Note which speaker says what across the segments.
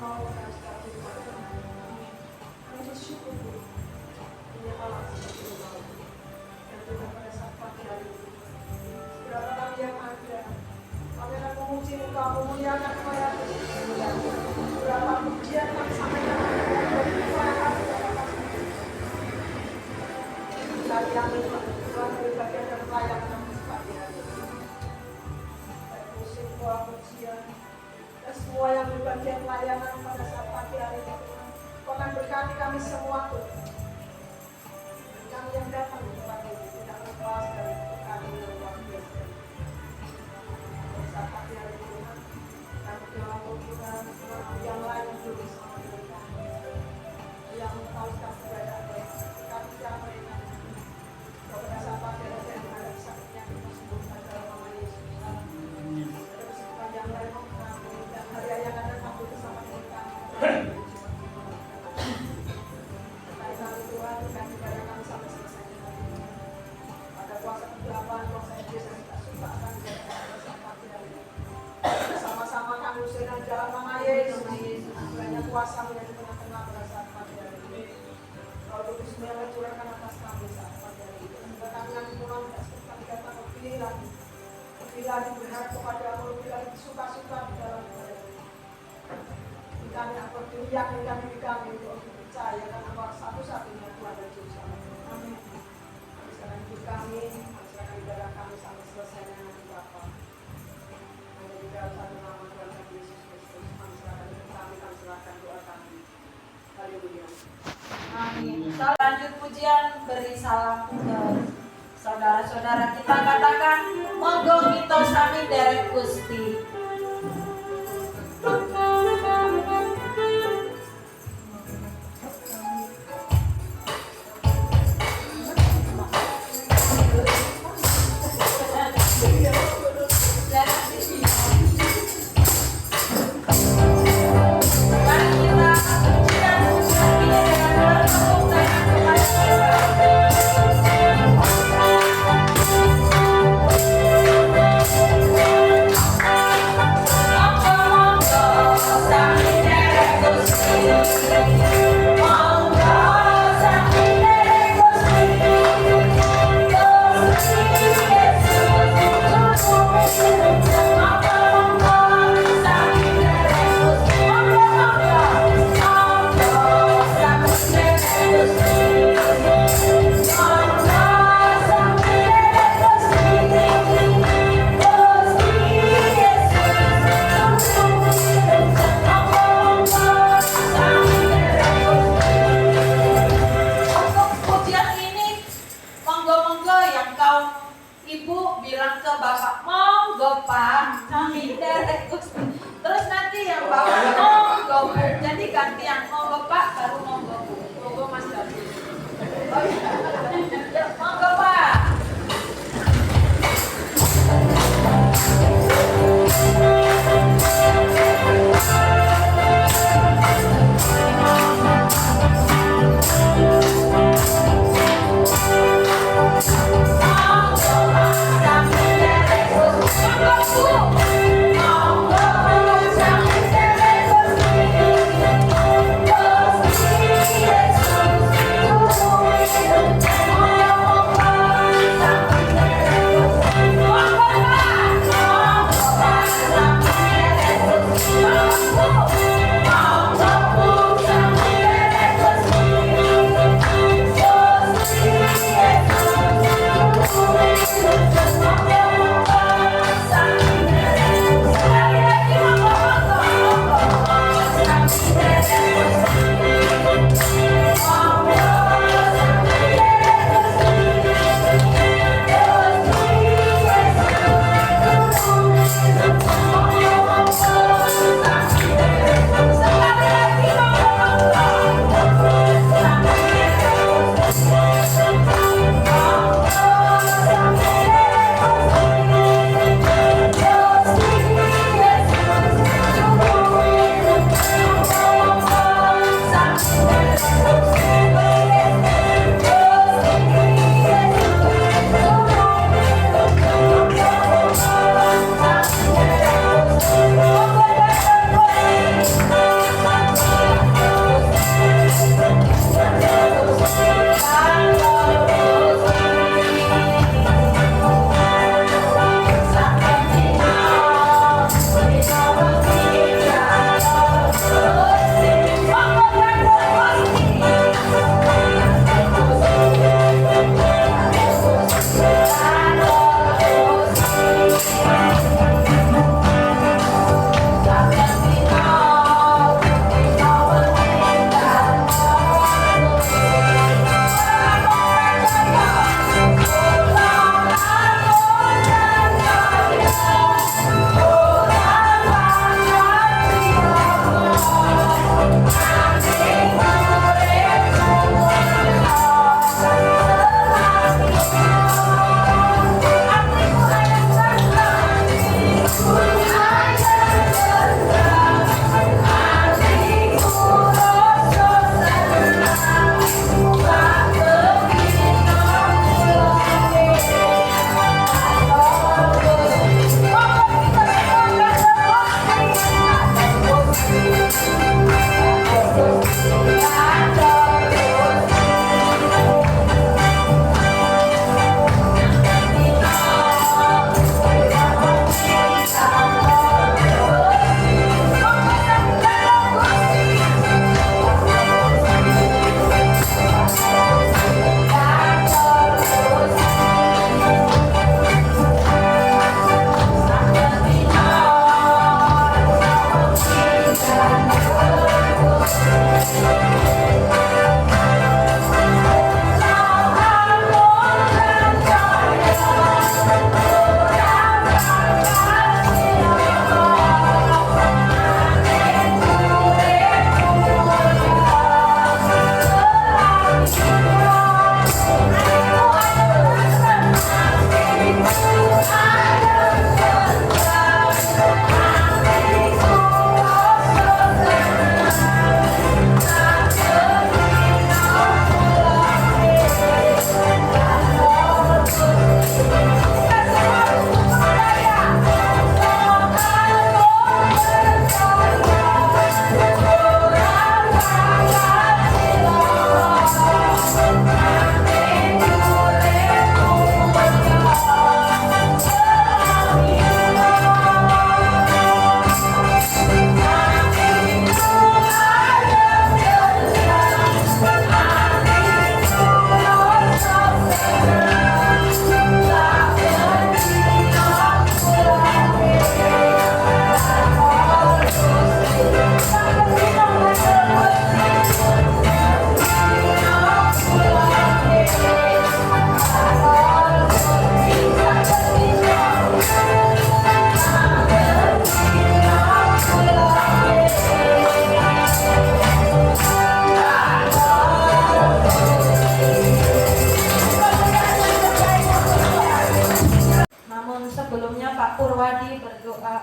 Speaker 1: mau kasih kami bersyukur punya Allah seperti itu dan Tuhan pada saat pagi hari ini berapa kami yang ada kami akan memuji Engkau, memuliakan Engkau ya Tuhan. Berapa pujian kami sampaikan kepada kami kali yang Tuhan beri bagian dan pelayanan kami pagi hari ini baik musik, doa, pujian dan semua yang berbagian pelayanan pada saat pagi hari ini Tuhan Kau akan berkati kami semua Tuhan dan kami yang datang di tempat ini tidak lepas dari kami yang luar biasa pada saat pagi hari ini Tuhan kami telah Tuhan yang lain yang belum bisa mereka yang tahu sekarang keberadaan mereka kami siapa mereka pada saat pagi hari ini ada sakitnya kita sembuhkan dalam nama Yesus ada kesembuhan yang lain dan hari yang akan datang bersama dengan kami Tuhan berkati pada kami sampai selesai pada puasa ke-8 puasa yang biasa kita suka akan bersama pagi hari ini sama-sama kami usirkan dalam nama Yesus banyak kuasa menjadi tengah-tengah pada saat pagi hari ini Roh Kudus yang curahkan atas kami saat pagi hari ini sehingga kami nanti Tuhan kami datang lebih lagi berharap kepadamu lebih lagi suka-suka di dalam ibadah ini kami akan yakinkan diri kami untuk percaya karena Engkau satu-satunya Tuhan dan Juru Selamat. Amin. Kami serahkan hidup kami, serahkan ibadah kami sampai selesai dengan Bapa. Hanya di dalam satu nama Tuhan kami Yesus Kristus. Kami serahkan hidup kami serahkan doa kami. Haleluya.
Speaker 2: Amin. Kita lanjut pujian, beri salam ke saudara-saudara kita, katakan monggo kita sami derek Gusti.
Speaker 3: Oh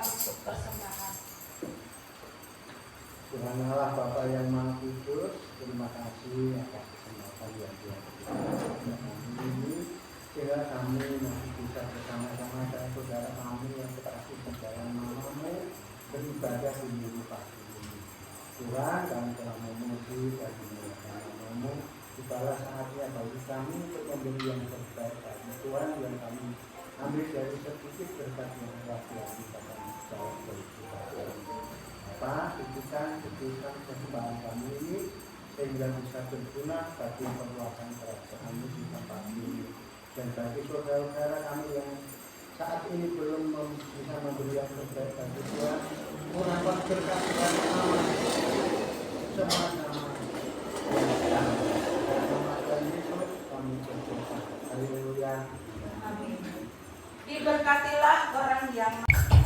Speaker 2: untuk persembahan.
Speaker 3: Tuhan Allah Bapa yang Maha Kudus, terima kasih atas kesempatan yang Tuhan berikan kami ini, sehingga kami masih bisa bersama-sama dengan saudara kami yang berasal di dalam nama-Mu beribadah di minggu pagi ini. Tuhan, kami telah memuji dan memuliakan nama-Mu. Tibalah saatnya bagi kami untuk memberi yang terbaik bagi Tuhan yang kami ambil dari sedikit berkat yang luar biasa kami jawab dari kita. Bapa, berikan kesembahan kami ini sehingga bisa berguna bagi perluasan kerajaan di tempat ini dan bagi saudara-saudara kami yang saat ini belum bisa memberi yang terbaik bagi Tuhan, murahkan berkat Tuhan sama-sama. Nama Tuhan Yesus kami berdoa. Haleluya.
Speaker 2: Amin. Diberkatilah orang yang diberkati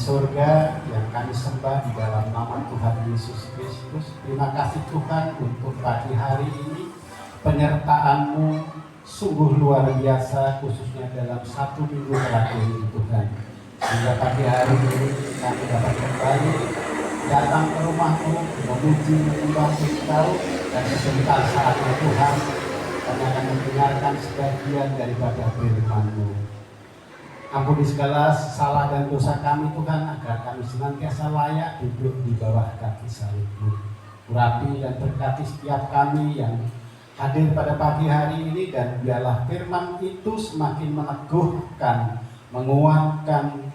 Speaker 4: surga yang kami sembah di dalam nama Tuhan Yesus Kristus. Terima kasih Tuhan untuk pagi hari ini. Penyertaan-Mu sungguh luar biasa, khususnya dalam 1 minggu terakhir ini Tuhan. Sehingga pagi hari ini kami dapat kembali datang ke rumah-Mu, memuji, menyembah Engkau, dan sebentar saatnya Tuhan kami akan mendengarkan sebagian daripada firman-Mu. Ampuni segala salah dan dosa kami Tuhan, agar kami senantiasa layak duduk di bawah kaki salib-Mu. Urapi dan berkati setiap kami yang hadir pada pagi hari ini, dan biarlah firman itu semakin meneguhkan, menguatkan,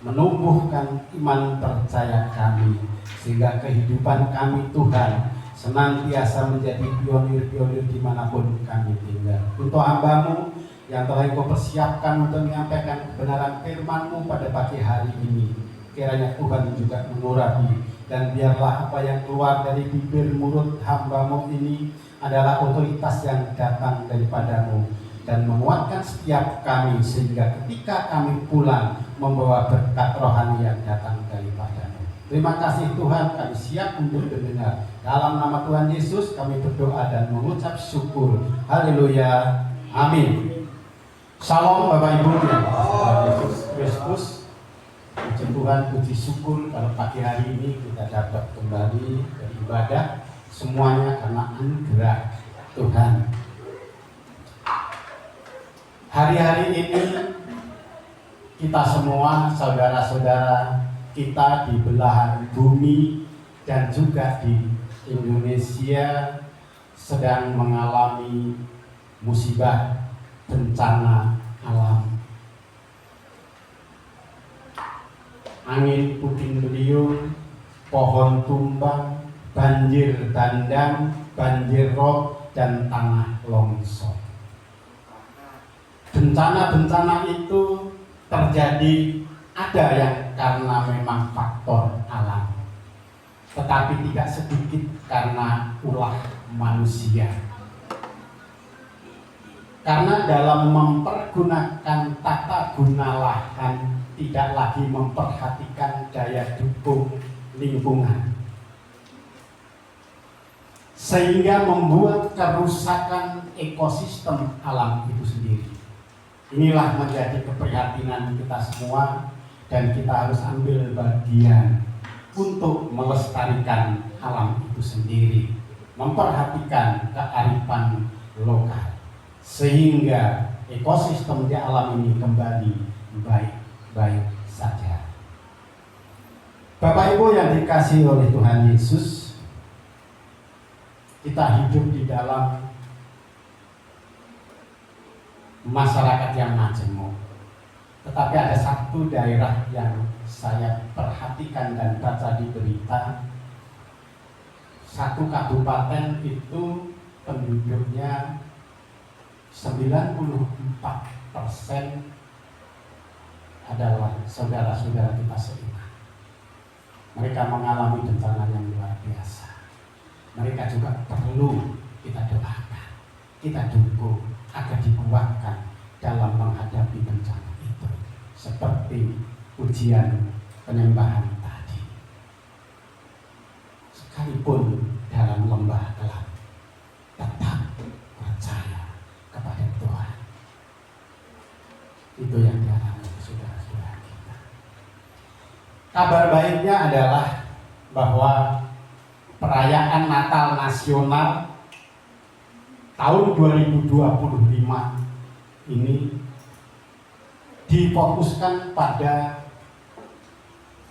Speaker 4: menumbuhkan iman percaya kami, sehingga kehidupan kami Tuhan senantiasa menjadi pionir-pionir dimanapun kami tinggal. Untuk hamba-Mu yang telah Engkau persiapkan untuk menyampaikan kebenaran firman-Mu pada pagi hari ini, kiranya Tuhan juga mengurapi, dan biarlah apa yang keluar dari bibir mulut hamba-Mu ini adalah otoritas yang datang daripada-Mu dan menguatkan setiap kami, sehingga ketika kami pulang membawa berkat rohani yang datang daripada-Mu. Terima kasih Tuhan, kami siap untuk mendengar. Dalam nama Tuhan Yesus kami berdoa dan mengucap syukur. Haleluya. Amin. Shalom Bapak Ibu yang Tuhan Yesus Kristus. Puji Tuhan, puji syukur kalau pagi hari ini kita dapat kembali beribadah, semuanya karena anugerah Tuhan. Hari-hari ini kita semua, saudara-saudara kita di belahan bumi dan juga di Indonesia sedang mengalami musibah bencana alam. Angin puting beliung, pohon tumbang, banjir bandang, banjir rob, dan tanah longsor. Bencana-bencana itu terjadi, ada yang karena memang faktor alam, tetapi tidak sedikit karena ulah manusia. Karena dalam mempergunakan tata guna lahan tidak lagi memperhatikan daya dukung lingkungan, sehingga membuat kerusakan ekosistem alam itu sendiri. Inilah menjadi keprihatinan kita semua, dan kita harus ambil bagian untuk melestarikan alam itu sendiri, memperhatikan kearifan lokal, sehingga ekosistem di alam ini kembali baik-baik saja. Bapak Ibu yang dikasihi oleh Tuhan Yesus, kita hidup di dalam masyarakat yang majemuk. Tetapi ada satu daerah yang saya perhatikan dan baca di berita, satu kabupaten itu penduduknya 94% adalah saudara-saudara kita seiman. Mereka mengalami bencana yang luar biasa. Mereka juga perlu kita doakan, kita dukung agar dikuatkan dalam menghadapi bencana itu, seperti ujian penyembahan tadi. Sekalipun dalam lembah gelap, tetap percaya kepada Tuhan. Itu yang dialami saudara-saudara kita. Kabar baiknya adalah bahwa perayaan Natal nasional tahun 2025 ini difokuskan pada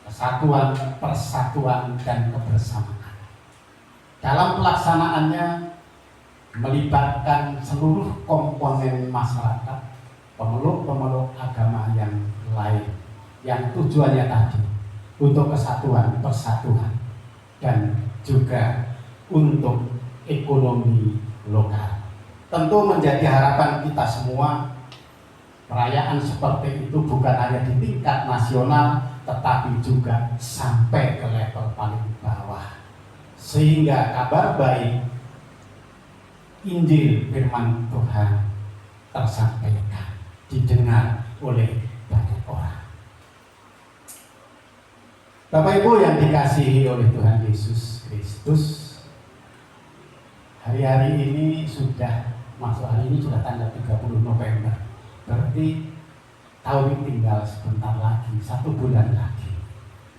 Speaker 4: kesatuan, persatuan, dan kebersamaan. Dalam pelaksanaannya melibatkan seluruh komponen masyarakat, pemeluk-pemeluk agama yang lain, yang tujuannya tadi untuk kesatuan, persatuan, dan juga untuk ekonomi lokal. Tentu menjadi harapan kita semua, perayaan seperti itu bukan hanya di tingkat nasional, tetapi juga sampai ke level paling bawah, sehingga kabar baik Injil firman Tuhan tersampaikan, didengar oleh banyak orang. Bapak Ibu yang dikasihi oleh Tuhan Yesus Kristus, hari-hari ini sudah masuk, hari ini sudah tanggal 30 November. Berarti tahun ini tinggal sebentar lagi, 1 bulan lagi.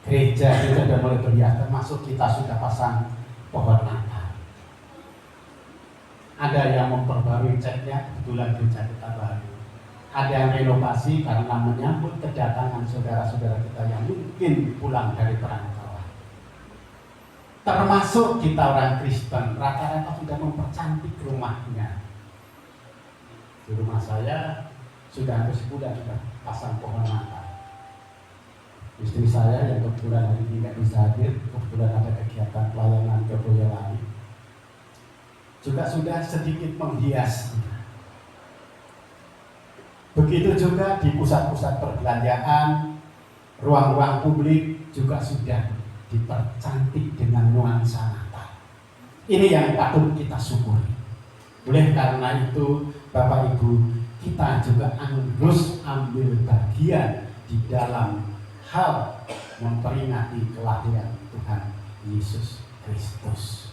Speaker 4: Gereja kita sudah mulai berhias, termasuk kita sudah pasang pohon Natal. Ada yang memperbarui catnya, kebetulan gereja kita baru. Ada yang renovasi karena menyambut kedatangan saudara-saudara kita yang mungkin pulang dari perantauan. Termasuk kita orang Kristen, rata-rata sudah mempercantik rumahnya. Di rumah saya sudah hampir sebulan sudah pasang pohon Natal. Istri saya yang kebetulan hari ini tidak bisa hadir, kebetulan ada kegiatan pelayanan ke Boyolali, juga sudah sedikit menghias. Begitu juga di pusat-pusat perbelanjaan, ruang-ruang publik juga sudah dipercantik dengan nuansa Natal. Ini yang patut kita syukuri. Oleh karena itu, Bapak Ibu, kita juga harus ambil bagian di dalam hal memperingati kelahiran Tuhan Yesus Kristus.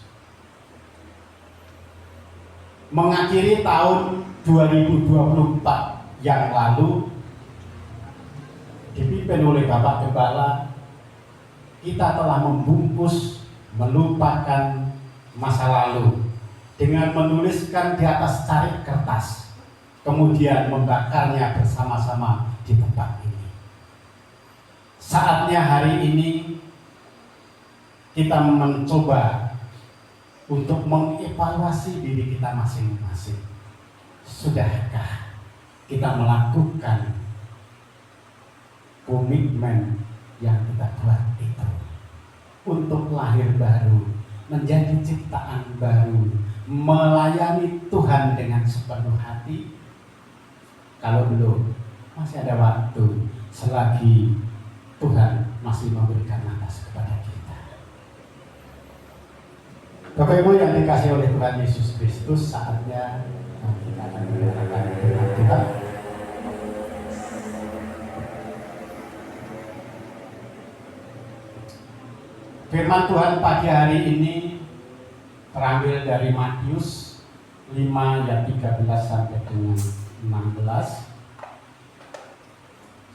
Speaker 4: Mengakhiri tahun 2024 yang lalu, dipimpin oleh Bapak Gembala, kita telah membungkus, melupakan masa lalu dengan menuliskan di atas carik kertas, kemudian membakarnya bersama-sama di tempat ini. Saatnya hari ini kita mencoba untuk mengevaluasi diri kita masing-masing. Sudahkah kita melakukan komitmen yang kita buat itu untuk lahir baru, menjadi ciptaan baru, melayani Tuhan dengan sepenuh hati? Kalau belum, masih ada waktu selagi Tuhan masih memberikan nafas kepada kita. Bapak Ibu yang dikasihi oleh Tuhan Yesus Kristus, saatnya kita akan mendengarkan firman Tuhan. Firman Tuhan pagi hari ini terambil dari Matius 5 ayat 13 sampai dengan 16.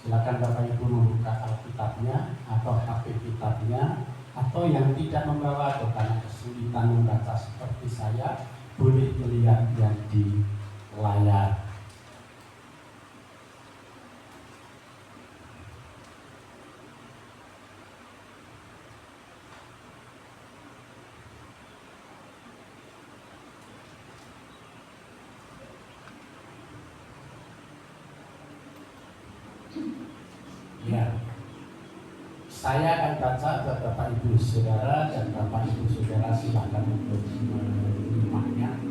Speaker 4: Silakan Bapak Ibu membuka Alkitabnya atau HP kitabnya, atau yang tidak membawa atau karena kesulitan membaca seperti saya, boleh melihat yang di layar. Ya, saya akan baca buat Bapak Ibu Saudara, dan Bapak Ibu Saudara silakan untuk menyimaknya.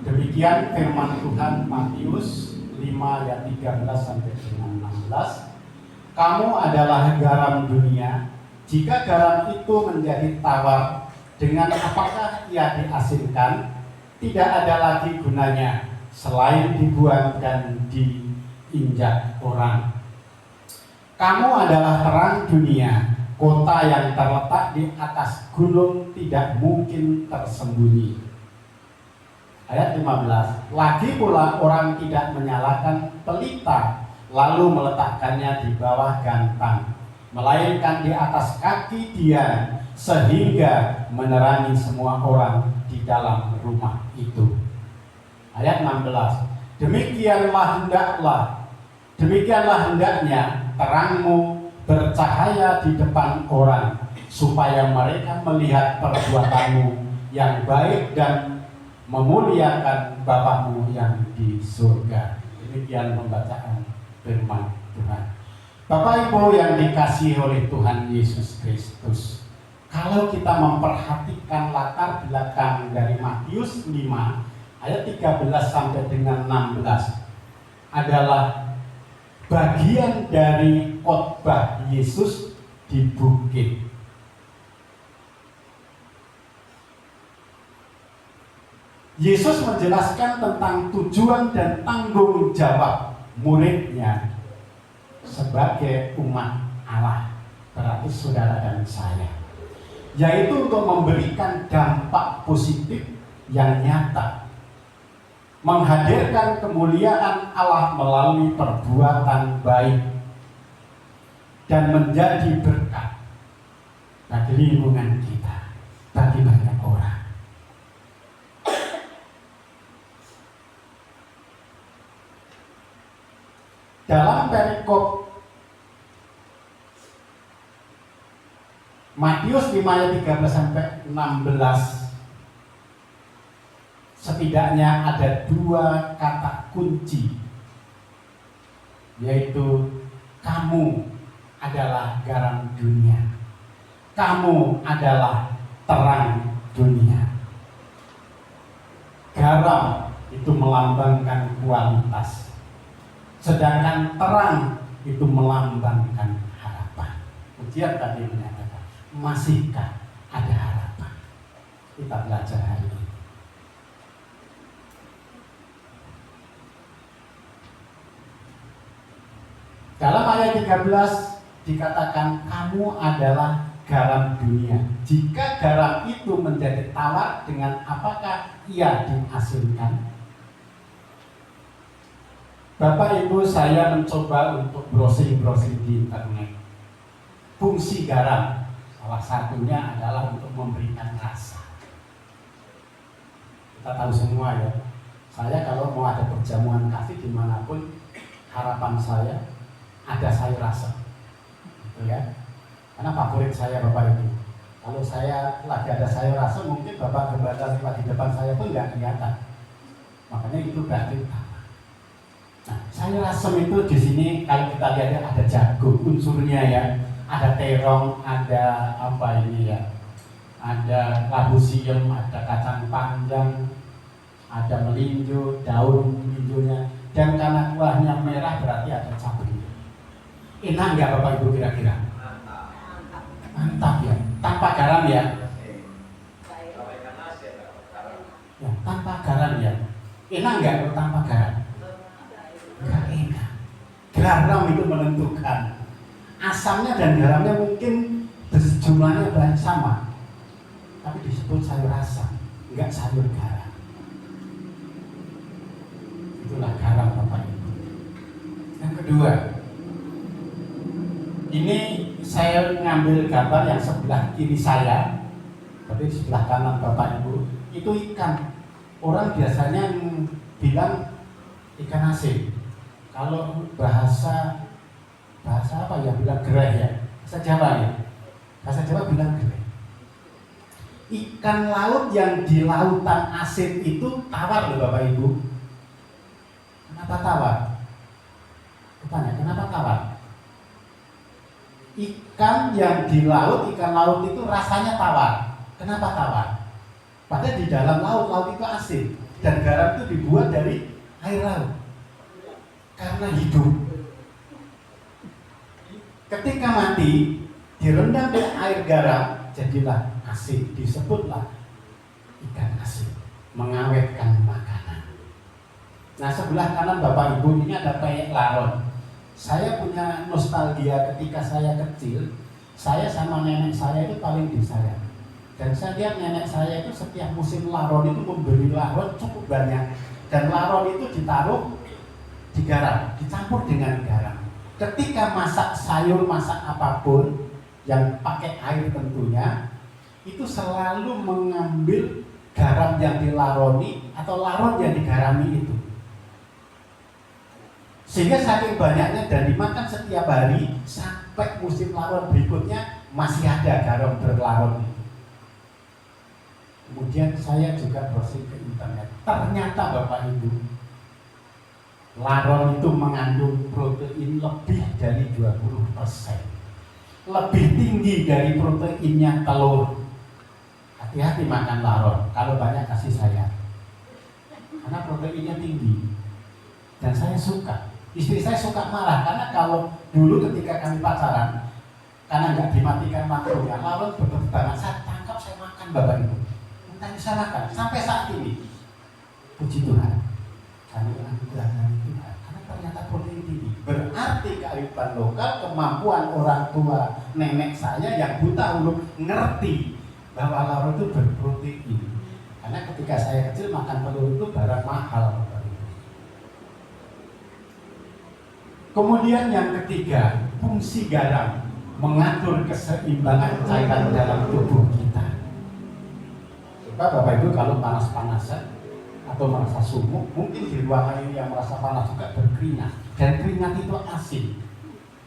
Speaker 4: Demikian firman Tuhan Matius 5 ayat 13 sampai dengan 16. Kamu adalah garam dunia. Jika garam itu menjadi tawar, dengan apakah ia diasinkan? Tidak ada lagi gunanya selain dibuang dan diinjak orang. Kamu adalah terang dunia. Kota yang terletak di atas gunung tidak mungkin tersembunyi. Ayat 15. Lagi pula orang tidak menyalakan pelita lalu meletakkannya di bawah gantang, melainkan di atas kaki dia, sehingga menerangi semua orang di dalam rumah itu. Ayat 16. Demikianlah hendaknya terangmu bercahaya di depan orang, supaya mereka melihat perbuatanmu yang baik dan memuliakan Bapamu yang di surga. Demikian pembacaan firman Tuhan. Bapak Ibu yang dikasihi oleh Tuhan Yesus Kristus, kalau kita memperhatikan latar belakang dari Matius 5 ayat 13 sampai dengan 16 adalah bagian dari khotbah Yesus di bukit. Yesus menjelaskan tentang tujuan dan tanggung jawab muridnya sebagai umat Allah. berarti saudara dan saya, yaitu untuk memberikan dampak positif yang nyata, menghadirkan kemuliaan Allah melalui perbuatan baik dan menjadi berkat bagi lingkungan kita, bagi banyak orang. Dalam perikop Matius 5 ayat 13 sampai 16, setidaknya ada 2 kata kunci, yaitu kamu adalah garam dunia, kamu adalah terang dunia. Garam itu melambangkan kualitas, sedangkan terang itu melambangkan harapan. Ujian tadi menyatakan, masihkah ada harapan? Kita belajar hari ini. Dalam ayat 13 dikatakan kamu adalah garam dunia. Jika garam itu menjadi tawar, dengan apakah ia dihasilkan? Bapak Ibu, saya mencoba untuk browsing-browsing di internet. Fungsi garam salah satunya adalah untuk memberikan rasa. Kita tahu semua ya, saya kalau mau ada perjamuan kasih dimanapun, harapan saya ada sayur asem, gitu ya. Karena favorit saya Bapak Ibu. Kalau saya lagi ada sayur asem, mungkin Bapak Gembala lewat di depan saya pun nggak kelihatan. Makanya itu berarti utama. Nah, sayur asem itu di sini kalau kita lihat ya, ada jagung unsurnya ya, ada terong, ada apa ini ya, ada labu siam, ada kacang panjang, ada melinjo, daun melinjonya, dan karena kuahnya merah berarti ada cabai. Enak nggak Bapak Ibu kira-kira? Mantap ya, tanpa garam ya. Ya, tanpa garam ya. Enak nggak kalau tanpa garam? Nggak enak. Garam itu menentukan. Asamnya dan garamnya mungkin jumlahnya banyak sama, tapi disebut sayur asam, nggak sayur garam. Itulah garam Bapak Ibu. Yang kedua, ini saya ngambil gambar yang sebelah kiri saya, tapi sebelah kanan Bapak Ibu, itu ikan. Orang biasanya bilang ikan asin. Kalau bahasa apa ya, bilang gereh ya, bahasa Jawa ya. Bahasa Jawa bilang gereh. Ikan laut yang di lautan asin itu tawar loh Bapak Ibu. Kenapa tawar? Tanya, kenapa tawar? Ikan yang di laut, ikan laut itu rasanya tawar. Kenapa tawar? Padahal di dalam laut itu asin, dan garam itu dibuat dari air laut. Karena hidup. Ketika mati, direndam dengan air garam, jadilah asin, disebutlah ikan asin, mengawetkan makanan. Nah, sebelah kanan Bapak Ibu ini ada peyek laron. Saya punya nostalgia ketika saya kecil, saya sama nenek saya itu paling disayang. Dan saya lihat nenek saya itu setiap musim laron itu memberi laron cukup banyak. Dan laron itu ditaruh di garam, dicampur dengan garam. Ketika masak sayur, masak apapun yang pakai air tentunya, itu selalu mengambil garam yang dilaroni atau laron yang digarami itu. Sehingga saking banyaknya dan dimakan setiap hari sampai musim laron berikutnya masih ada garam berlaron. Kemudian saya juga browsing ke internet. Ternyata Bapak Ibu, laron itu mengandung protein lebih dari 20%. Lebih tinggi dari proteinnya telur. Hati-hati makan laron, kalau banyak kasih saya. Karena proteinnya tinggi. Dan saya suka. Istri saya suka marah karena kalau dulu ketika kami pacaran, karena nggak dimatikan makronya, lawan berterbangan, saya tangkap, saya makan Bapak Ibu. Entah bisa makan sampai saat ini. Puji Tuhan, kami anugerah dari Tuhan. Karena ternyata protein tinggi berarti kearifan kearifan lokal, kemampuan orang tua nenek saya yang buta huruf ngerti bahwa lauk itu berprotein. Karena ketika saya kecil makan telur itu barang mahal. Kemudian yang ketiga, fungsi garam mengatur keseimbangan cairan dalam tubuh kita. Coba Bapak Ibu kalau panas-panasan atau merasa sumuk, mungkin di ruangan ini yang merasa panas juga berkeringat, dan keringat itu asin,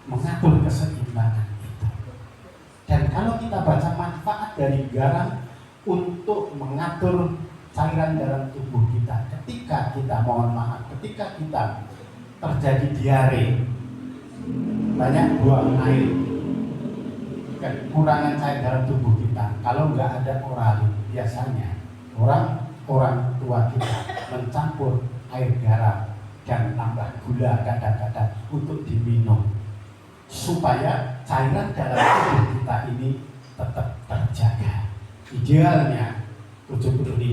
Speaker 4: mengatur keseimbangan itu. Dan kalau kita baca manfaat dari garam untuk mengatur cairan dalam tubuh kita, ketika kita mohon maaf, ketika kita terjadi diare, banyak buang air, kekurangan cair dalam tubuh kita, kalau nggak ada oralin, biasanya orang tua kita mencampur air garam dan tambah gula kadang-kadang untuk diminum supaya cairan dalam tubuh kita ini tetap terjaga. Idealnya 75%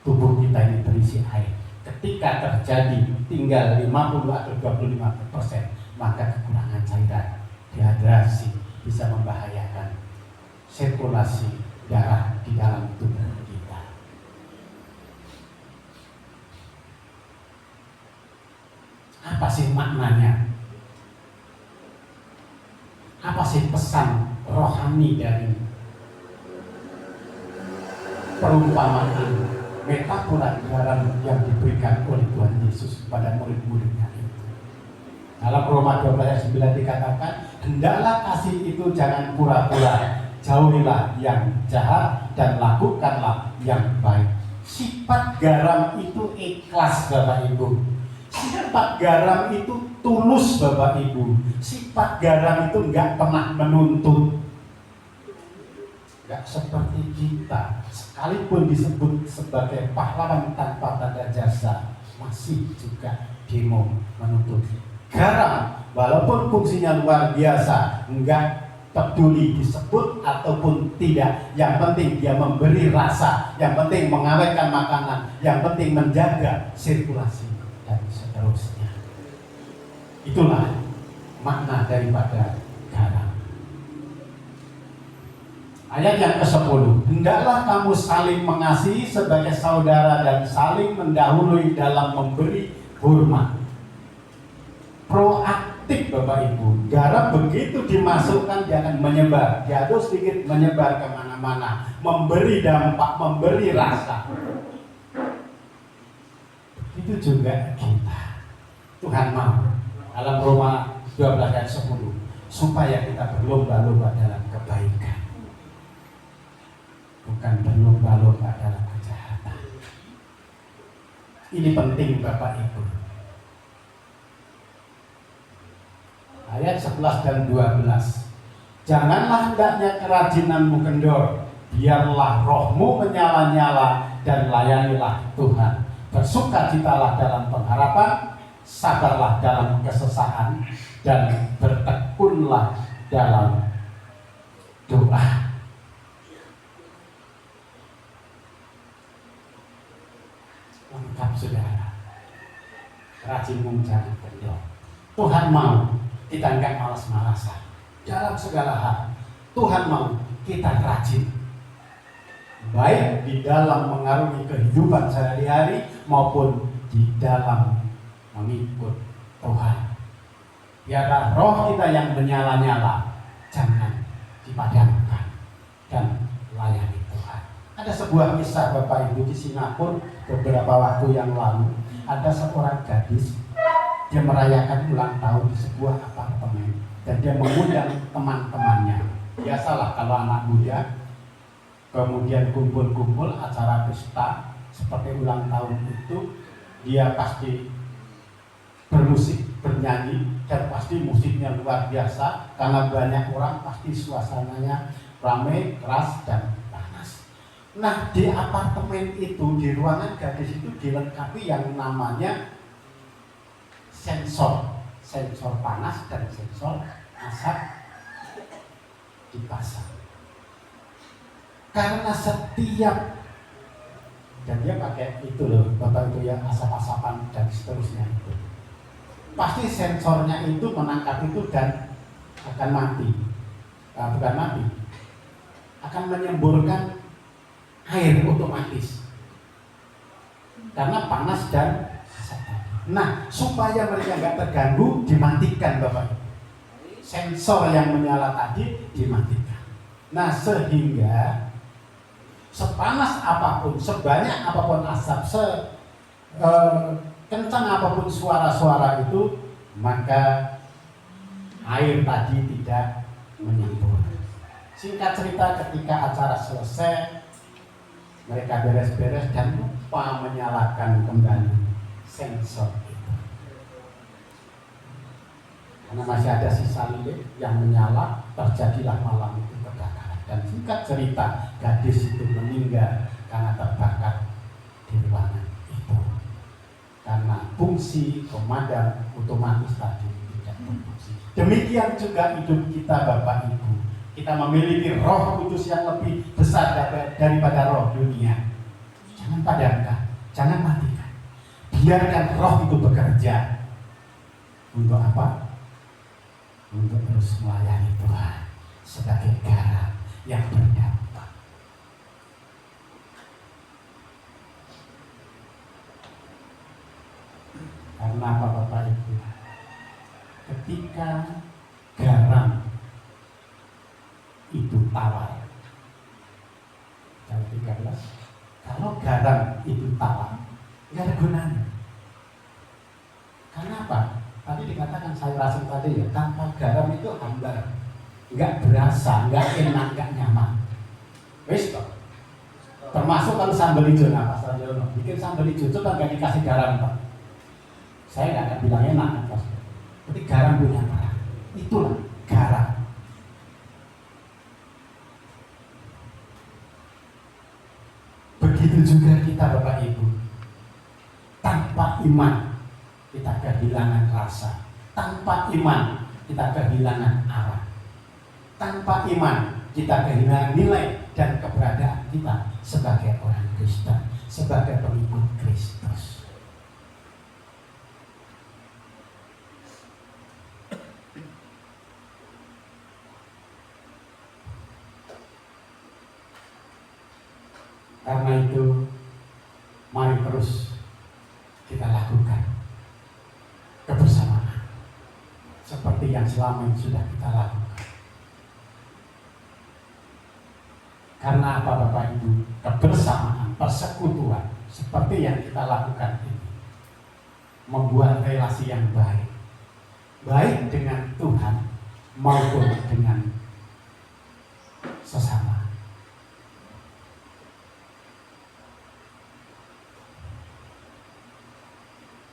Speaker 4: tubuh kita ini berisi air. Ketika terjadi tinggal 50 atau 25%, maka kekurangan cairan, dehidrasi bisa membahayakan sirkulasi darah di dalam tubuh kita. Apa sih maknanya? Apa sih pesan rohani dari perumpamaan metafora garam yang diberikan oleh Tuhan Yesus kepada murid-muridnya itu? Dalam Roma 12 ayat 9 dikatakan, hendaklah kasih itu jangan pura-pura, jauhilah yang jahat dan lakukanlah yang baik. Sifat garam itu ikhlas Bapak Ibu. Sifat garam itu tulus Bapak Ibu. Sifat garam itu enggak pernah menuntut. Enggak seperti kita, sekalipun disebut sebagai pahlawan tanpa tanda jasa, masih juga demo menuntut. Garam, walaupun fungsinya luar biasa, enggak peduli disebut ataupun tidak. Yang penting dia memberi rasa, yang penting mengawetkan makanan, yang penting menjaga sirkulasi dan seterusnya. Itulah makna daripada garam. Ayat yang ke-10, hendaklah kamu saling mengasihi sebagai saudara dan saling mendahului dalam memberi hormat. Proaktif Bapak Ibu, garam begitu dimasukkan dia akan menyebar, jatuh sedikit menyebar kemana-mana, memberi dampak, memberi rasa. Itu juga kita. Tuhan mau dalam Roma 12 ayat 10 supaya kita berlomba-lomba dalam kebaikan, bukan berlomba-lomba dalam kejahatan. Ini penting Bapak Ibu. Ayat 11 dan 12. Janganlah hendaknya kerajinanmu kendor, biarlah rohmu menyala-nyala dan layanilah Tuhan. Bersukacitalah dalam pengharapan, sabarlah dalam kesesakan, dan bertekunlah dalam doa. Lengkap saudara. Rajinmu jangan kendor. Tuhan mau kita enggak malas-malasan dalam segala hal. Tuhan mau kita rajin, baik di dalam mengarungi kehidupan sehari-hari maupun di dalam mengikut Tuhan. Biarlah roh kita yang menyala-nyala jangan dipadamkan dan layani Tuhan. Ada sebuah kisah Bapak Ibu di Singapura beberapa waktu yang lalu. Ada seorang gadis, dia merayakan ulang tahun di sebuah apartemen dan dia mengundang teman-temannya. Biasalah kalau anak muda kemudian kumpul-kumpul acara pesta seperti ulang tahun itu, dia pasti bermusik, bernyanyi, dan pasti musiknya luar biasa karena banyak orang, pasti suasananya ramai, keras, dan panas. Nah, di apartemen itu, di ruangan gadis itu dilengkapi yang namanya sensor panas dan sensor asap dipasang. Karena setiap, dan dia pakai itu loh Bapak itu ya, asap-asapan dan seterusnya itu. pasti sensornya itu menangkap itu dan akan mati. Bukan mati, akan menyemburkan air otomatis karena panas dan asap. Nah, supaya mereka nggak terganggu, dimatikan Bapak. Sensor yang menyala tadi dimatikan. Nah, sehingga sepanas apapun, sebanyak apapun asap, kencang apapun suara-suara itu, maka air tadi tidak menyambur. Singkat cerita, ketika acara selesai, mereka beres-beres dan lupa menyalakan kembali sensor itu. Karena masih ada sisa lilin yang menyala, terjadilah malam itu kebakaran. Dan singkat cerita, gadis itu meninggal karena terbakar di ruangan itu. Karena fungsi pemadam otomatis tadi tidak berfungsi. Demikian juga hidup kita Bapak Ibu. Kita memiliki Roh Kudus yang lebih besar daripada roh dunia. Jangan padamkan, jangan matikan. Biarkan roh itu bekerja. Untuk apa? Untuk terus melayani Tuhan sebagai garam yang berdampak. Karena apa Bapak Ibu? Ketika garam itu tawar, ayat 13, kalau garam itu tawar, nggak ada gunanya. Karena apa? Tadi dikatakan sayur asem tadi ya, tanpa garam itu hambar, nggak berasa, nggak enak, nggak nyaman. Wis kok. Termasuk kalau sambal hijau, nah Pastor Jono bikin sambal hijau coba nggak dikasih garam Pak. Saya nggak akan bilang enak kan Pastor. Tapi garam punya peran. Itulah garam. Begitu juga kita Bapak Ibu. Tanpa iman kita kehilangan rasa. Tanpa iman kita kehilangan arah. Tanpa iman kita kehilangan nilai dan keberadaan kita sebagai orang Kristen, sebagai pengikut Kristus. Karena itu, mari terus kita lakukan kebersamaan seperti yang selama ini sudah kita lakukan. Karena apa Bapak Ibu? Kebersamaan, persekutuan seperti yang kita lakukan ini membuat relasi yang baik, baik dengan Tuhan maupun dengan sesama.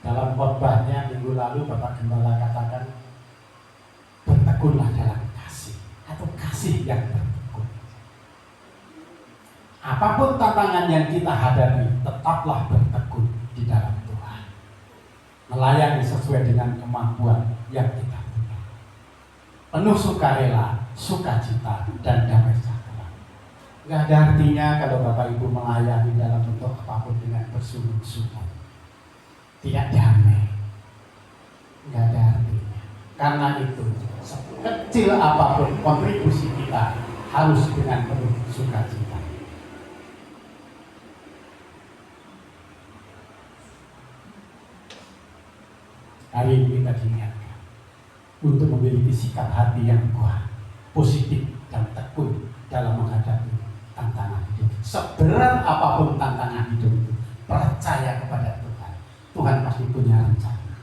Speaker 4: Dalam khotbahnya minggu lalu Bapak Gembala katakan, bertekunlah dalam kasih atau kasih yang bertekun. Apapun tantangan yang kita hadapi, tetaplah bertekun di dalam Tuhan. Melayani sesuai dengan kemampuan yang kita punya. Penuh sukarela, sukacita, dan damai sejahtera. Nggak ada artinya kalau Bapak Ibu melayani dalam bentuk apapun dengan bersungguh-sungguh. Tidak damai, nggak ada artinya. Karena itu, sekecil apapun kontribusi kita harus dengan penuh sukacita. Hari ini kita diingatkan untuk memiliki sikap hati yang kuat, positif dan tekun dalam menghadapi tantangan hidup. Seberat apapun tantangan hidup itu, percaya kepada Tuhan. Tuhan pasti punya rencana.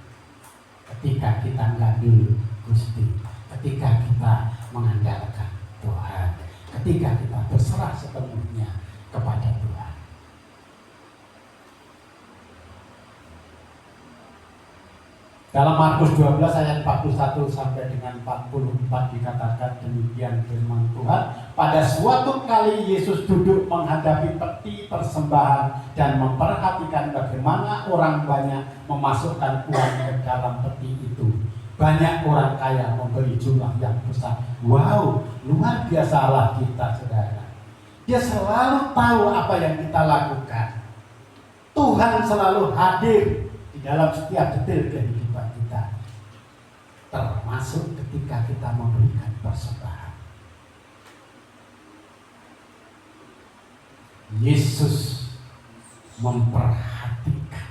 Speaker 4: Ketika kita ngambil Gusti, ketika kita mengandalkan Tuhan, ketika kita berserah sepenuhnya kepada Tuhan. Dalam Markus 12 ayat 41 sampai dengan 44 dikatakan demikian firman Tuhan. Pada suatu kali Yesus duduk menghadapi peti persembahan dan memperhatikan bagaimana orang banyak memasukkan uang ke dalam peti itu. Banyak orang kaya memberi jumlah yang besar. Wow, luar biasalah kita saudara. Dia selalu tahu apa yang kita lakukan. Tuhan selalu hadir di dalam setiap detil kehidupan kita. termasuk ketika kita memberikan persembahan. Yesus memperhatikan.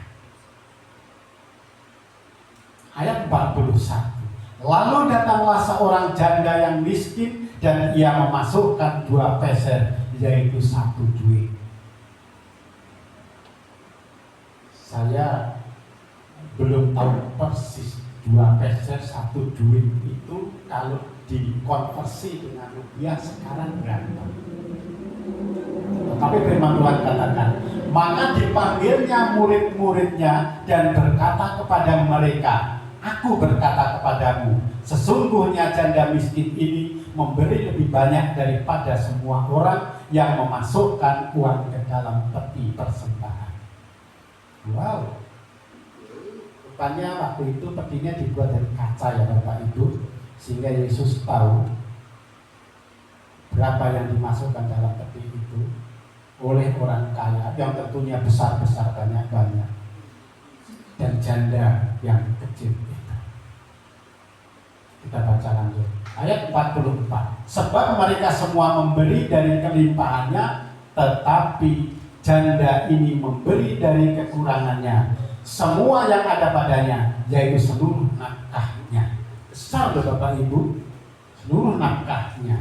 Speaker 4: Ayat 41. Lalu datanglah seorang janda yang miskin dan ia memasukkan 2 peser, yaitu 1 duit. Saya belum tahu persis 2 peser 1 duit itu kalau dikonversi dengan rupiah sekarang berapa. Tetapi firman Tuhan katakan, maka dipanggilnya murid-muridnya dan berkata kepada mereka, Aku berkata kepadamu, sesungguhnya janda miskin ini memberi lebih banyak daripada semua orang yang memasukkan uang ke dalam peti persembahan. Wow. Rupanya waktu itu petinya dibuat dari kaca ya Bapak Ibu, sehingga Yesus tahu berapa yang dimasukkan dalam peti itu oleh orang kaya yang tentunya besar-besar banyak-banyak, dan janda yang kecil itu. Kita baca lanjut ayat 44. Sebab mereka semua memberi dari kelimpahannya, tetapi janda ini memberi dari kekurangannya, semua yang ada padanya, yaitu seluruh nafkahnya. Besar Bapak Ibu, seluruh nafkahnya.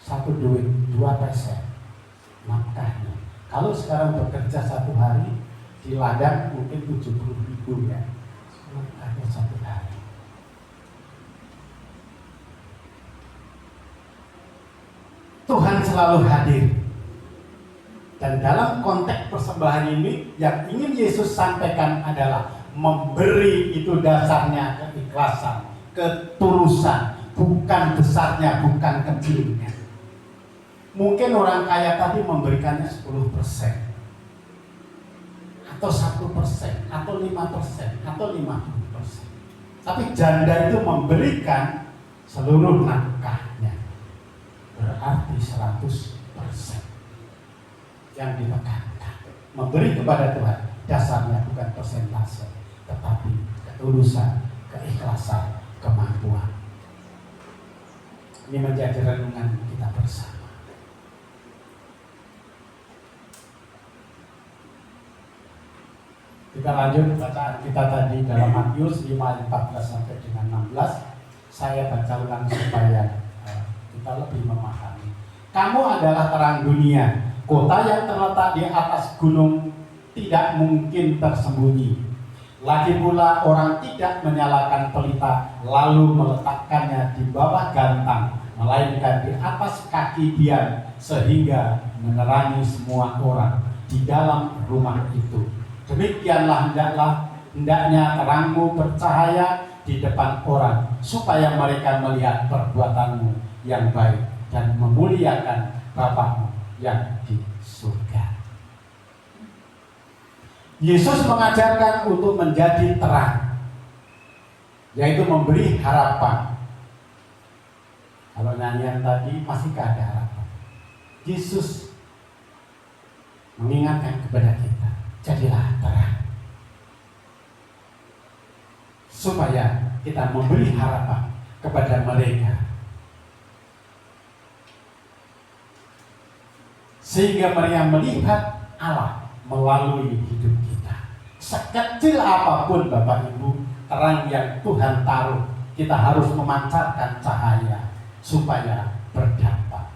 Speaker 4: 1 duit 2 peser nafkahnya. Kalau sekarang bekerja 1 hari di ladang mungkin 70.000 ya, nafkahnya 1 hari. Tuhan selalu hadir. Dan dalam konteks persembahan ini yang ingin Yesus sampaikan adalah memberi itu dasarnya keikhlasan, ketulusan, bukan besarnya, bukan kecilnya. Mungkin orang kaya tadi memberikannya 10% atau 1% atau 5% atau 50%. Tapi janda itu memberikan seluruh nafkahnya, berarti 100% yang ditekankan. Memberi kepada Tuhan dasarnya bukan persentase, tetapi ketulusan, keikhlasan, kemampuan. Ini menjadi renungan kita bersama. Kita lanjut bacaan kita tadi dalam Matius 5 ayat 14 sampai dengan 16. Saya baca ulang supaya kita lebih memahami. Kamu adalah terang dunia. Kota yang terletak di atas gunung tidak mungkin tersembunyi. Lagi pula orang tidak menyalakan pelita lalu meletakkannya di bawah gantang, melainkan di atas kaki dian, sehingga menerangi semua orang di dalam rumah itu. Demikianlah hendaknya terangmu bercahaya di depan orang, supaya mereka melihat perbuatanmu yang baik dan memuliakan Bapa-mu yang di surga. Yesus mengajarkan untuk menjadi terang, yaitu memberi harapan. Kalau nyanyian tadi masih ada harapan. Yesus mengingatkan kepada kita, jadilah terang, supaya kita memberi harapan kepada mereka, sehingga mereka melihat Allah melalui hidup kita. Sekecil apapun Bapak Ibu terang yang Tuhan taruh, kita harus memancarkan cahaya supaya berdampak.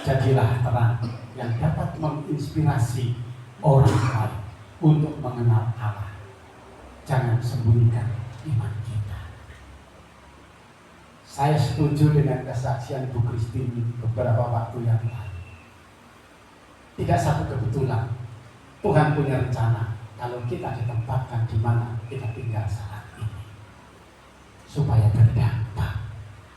Speaker 4: Jadilah terang yang dapat menginspirasi orang lain untuk mengenal Allah. Jangan sembunyikan iman kita. Saya setuju dengan kesaksian Bu Christine beberapa waktu yang lalu. Tidak satu kebetulan, Tuhan punya rencana kalau kita ditempatkan di mana kita tinggal saat ini, supaya berdampak,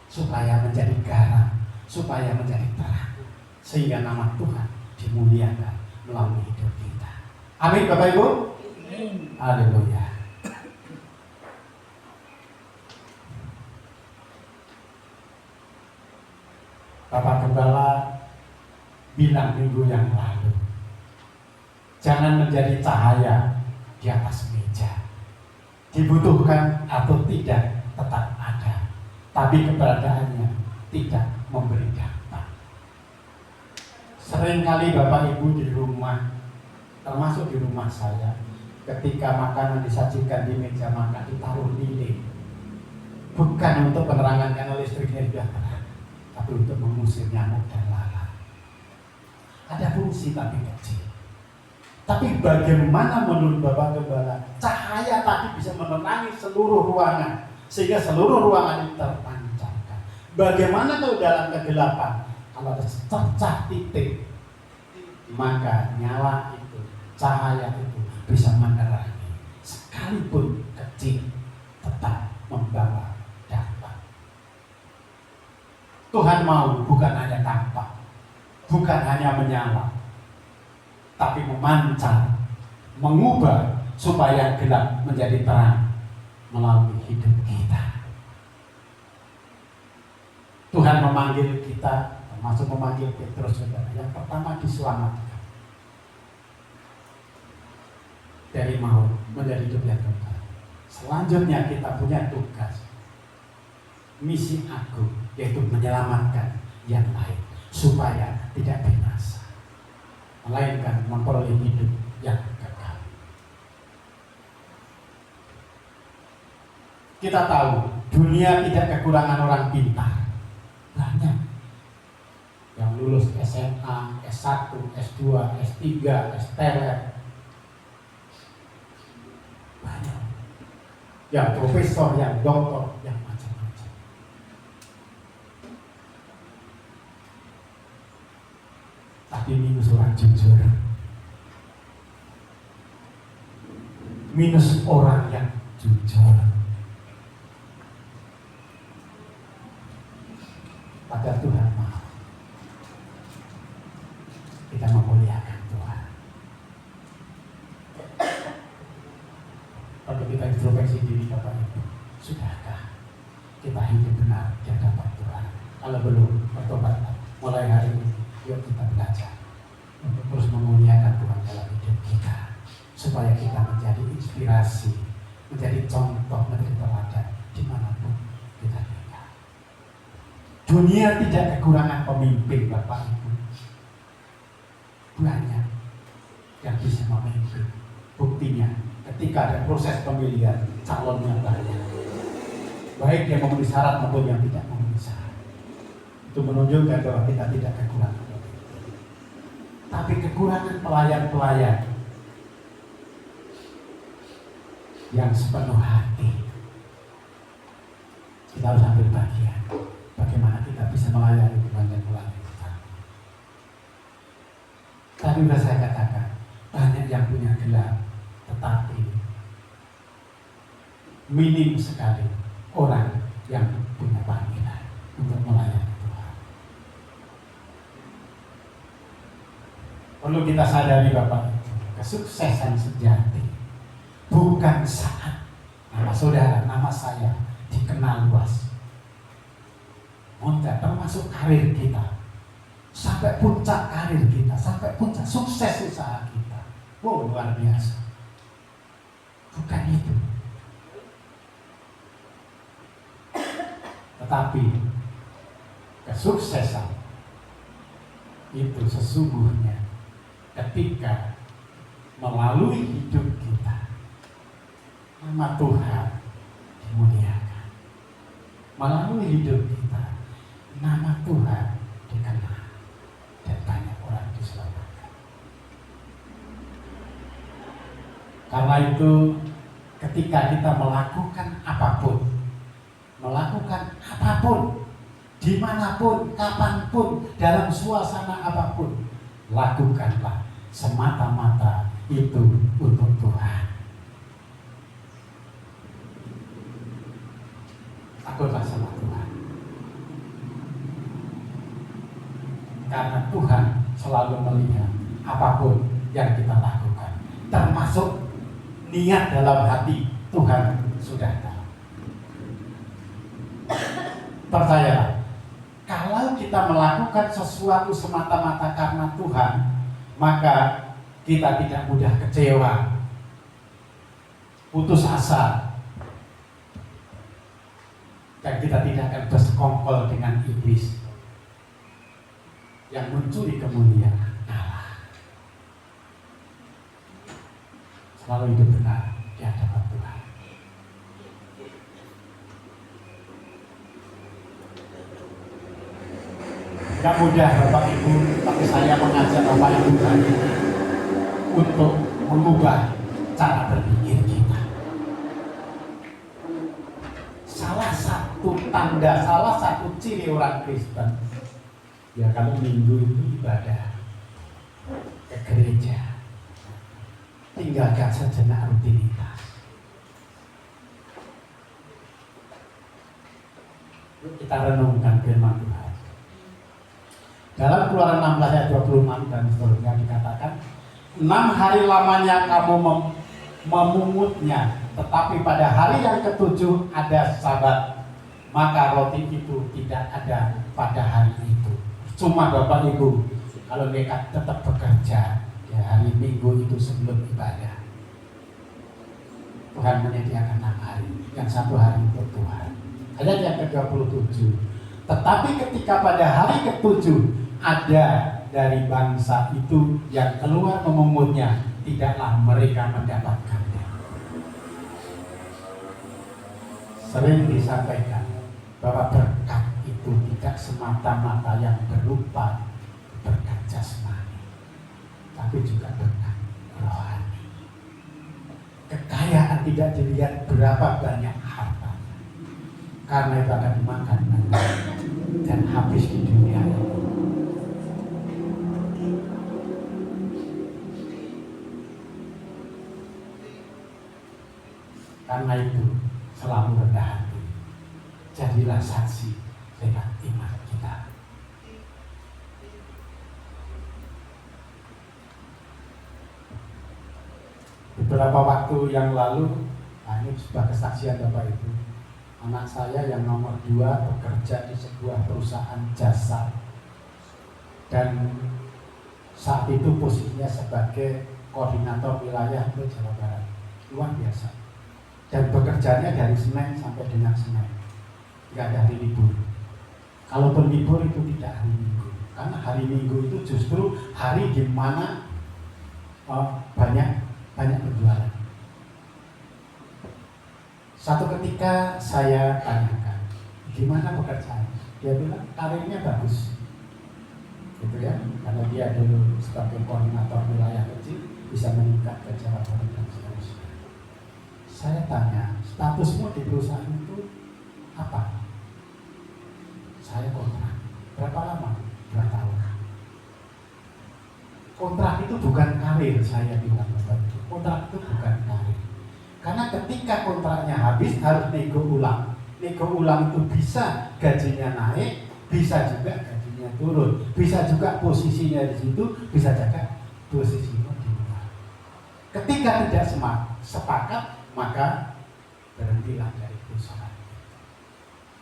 Speaker 4: supaya menjadi garam, supaya menjadi terang, sehingga nama Tuhan dimuliakan melalui hidup kita. Amin Bapak Ibu. Haleluya. Bapak Gembala bilang minggu yang lalu, jangan menjadi cahaya di atas meja, dibutuhkan atau tidak tetap ada, tapi keberadaannya tidak memberi dampak. Seringkali Bapak Ibu di rumah, termasuk di rumah saya, ketika makanan disajikan di meja makan ditaruh lilin, bukan untuk penerangan karena listriknya sudah terang, tapi untuk mengusir nyamuk dan lalat. Ada fungsi tapi kecil. Tapi bagaimana menurut Bapak Gembala cahaya tadi bisa menerangi seluruh ruangan sehingga seluruh ruangan itu terpancarkan? Bagaimana kalau dalam kegelapan kalau ada secercah titik, maka nyala itu, cahaya itu bisa menerangi sekalipun kecil, tetap membawa dampak. Tuhan mau bukan hanya tampak, bukan hanya menyala, tapi memancar, mengubah supaya gelap menjadi terang melalui hidup kita. Tuhan memanggil kita, termasuk memanggil Petrus, saudara. Yang pertama diselamatkan dari maut menjadi hidup yang kekal. Selanjutnya kita punya tugas, misi agung, yaitu menyelamatkan yang lain supaya tidak binasa, melainkan memperoleh hidup yang kekal. Kita tahu dunia tidak kekurangan orang pintar. Banyak yang lulus SMA, S1, S2, S3, STLR. Banyak yang profesor, yang doktor, yang macam-macam. Tapi minus orang jujur, minus orang yang jujur. Pada Tuhan mau kita memuliakan Tuhan. Kalau kita introspeksi diri Bapak Ibu, sudahkah kita hidup benar di hadapan Tuhan? Kalau belum, bertobat mulai hari ini. Yuk kita belajar untuk terus memuliakan Tuhan dalam hidup kita, supaya kita menjadi inspirasi, menjadi contoh, menjadi teladan dimanapun kita tinggal. Dunia tidak kekurangan pemimpin, Bapak Ibu. Banyak yang bisa memimpin. Buktinya ketika ada proses pemilihan, calonnya banyak, baik yang memenuhi syarat maupun yang tidak memenuhi syarat. Itu menunjukkan bahwa kita tidak kekurangan, tapi kekurangan pelayan-pelayan yang sepenuh hati. Kita harus ambil bagian bagaimana kita bisa melayani Tuhan dan melayani Tuhan. Tadi sudah saya katakan, banyak yang punya gelar, tetapi minim sekali orang yang punya panggilan untuk melayani Tuhan. Perlu kita sadari Bapak, kesuksesan sejati bukan saat nama saudara, nama saya dikenal luas. Monca, termasuk karir kita, sampai puncak karir kita, sampai puncak sukses usaha kita. Wow, luar biasa. Bukan itu. Tetapi kesuksesan itu sesungguhnya ketika melalui hidup kita nama Tuhan dimuliakan. Melalui hidup kita nama Tuhan dikenal dan banyak orang diselamatkan. Karena itu ketika kita melakukan apapun, dimanapun, kapanpun, dalam suasana apapun, lakukanlah semata-mata itu untuk Tuhan. Takutlah sama Tuhan, karena Tuhan selalu melihat apapun yang kita lakukan, termasuk niat dalam hati. Tuhan sudah tahu. Percayalah, kalau kita melakukan sesuatu semata-mata karena Tuhan, maka kita tidak mudah kecewa, putus asa, dan kita tidak akan bersekongkol dengan iblis yang mencuri kemuliaan Allah. Selalu hidup benar di hadapan Tuhan. Gak mudah Bapak Ibu, tapi saya mengajak Bapak Ibu hari ini untuk mengubah cara berpikir kita. Salah satu tanda, salah satu ciri orang Kristen, ya kalau minggu itu ibadah ke gereja, tinggalkan sejenak rutinitas. Yuk kita renungkan firman Tuhan. Dalam Keluaran 16 ayat 26 dan seterusnya dikatakan, 6 hari lamanya kamu memungutnya, tetapi pada hari yang ketujuh ada Sabat, maka roti itu tidak ada pada hari itu. Cuma Bapak Ibu, kalau mereka tetap bekerja, ya hari Minggu itu sebelum ibadah, Tuhan menyediakan 6 hari, yang 1 hari untuk Tuhan. Ayat yang ke-27, tetapi ketika pada hari ke-7 ada dari bangsa itu yang keluar memungutnya, tidaklah mereka mendapatkannya. Sering disampaikan bahwa berkat itu tidak semata-mata yang berupa berkat jasmani, tapi juga berkat rohani. Kekayaan tidak dilihat berapa banyak harta, karena itu akan dimakan dan habis di dunia ini. Karena itu selalu rendah hati, jadilah saksi lewat iman kita. Beberapa waktu yang lalu, ini sebuah kesaksian Bapak Ibu, anak saya yang nomor 2 bekerja di sebuah perusahaan jasa, dan saat itu posisinya sebagai koordinator wilayah untuk Jawa Barat. Luar biasa. Dan bekerjanya dari Senin sampai dengan Senin, nggak ada hari libur. Kalaupun libur itu tidak hari Minggu, karena hari Minggu itu justru hari di mana banyak penjualan. Satu ketika saya tanyakan, gimana pekerjaannya? Dia bilang karirnya bagus, gitu ya, karena dia dulu sebagai koordinator wilayah kecil bisa meningkat ke jabatan dan seterusnya. Saya tanya, statusmu di perusahaan itu apa? Saya kontrak. Berapa lama? 2 tahun. Kontrak itu bukan karir, saya bilang. Kontrak itu bukan karir. Karena ketika kontraknya habis harus nego ulang. Nego ulang itu bisa gajinya naik, bisa juga gajinya turun, bisa juga posisinya di situ, bisa juga posisinya di luar. Ketika tidak sepakat, maka berhentilah dari perusahaan.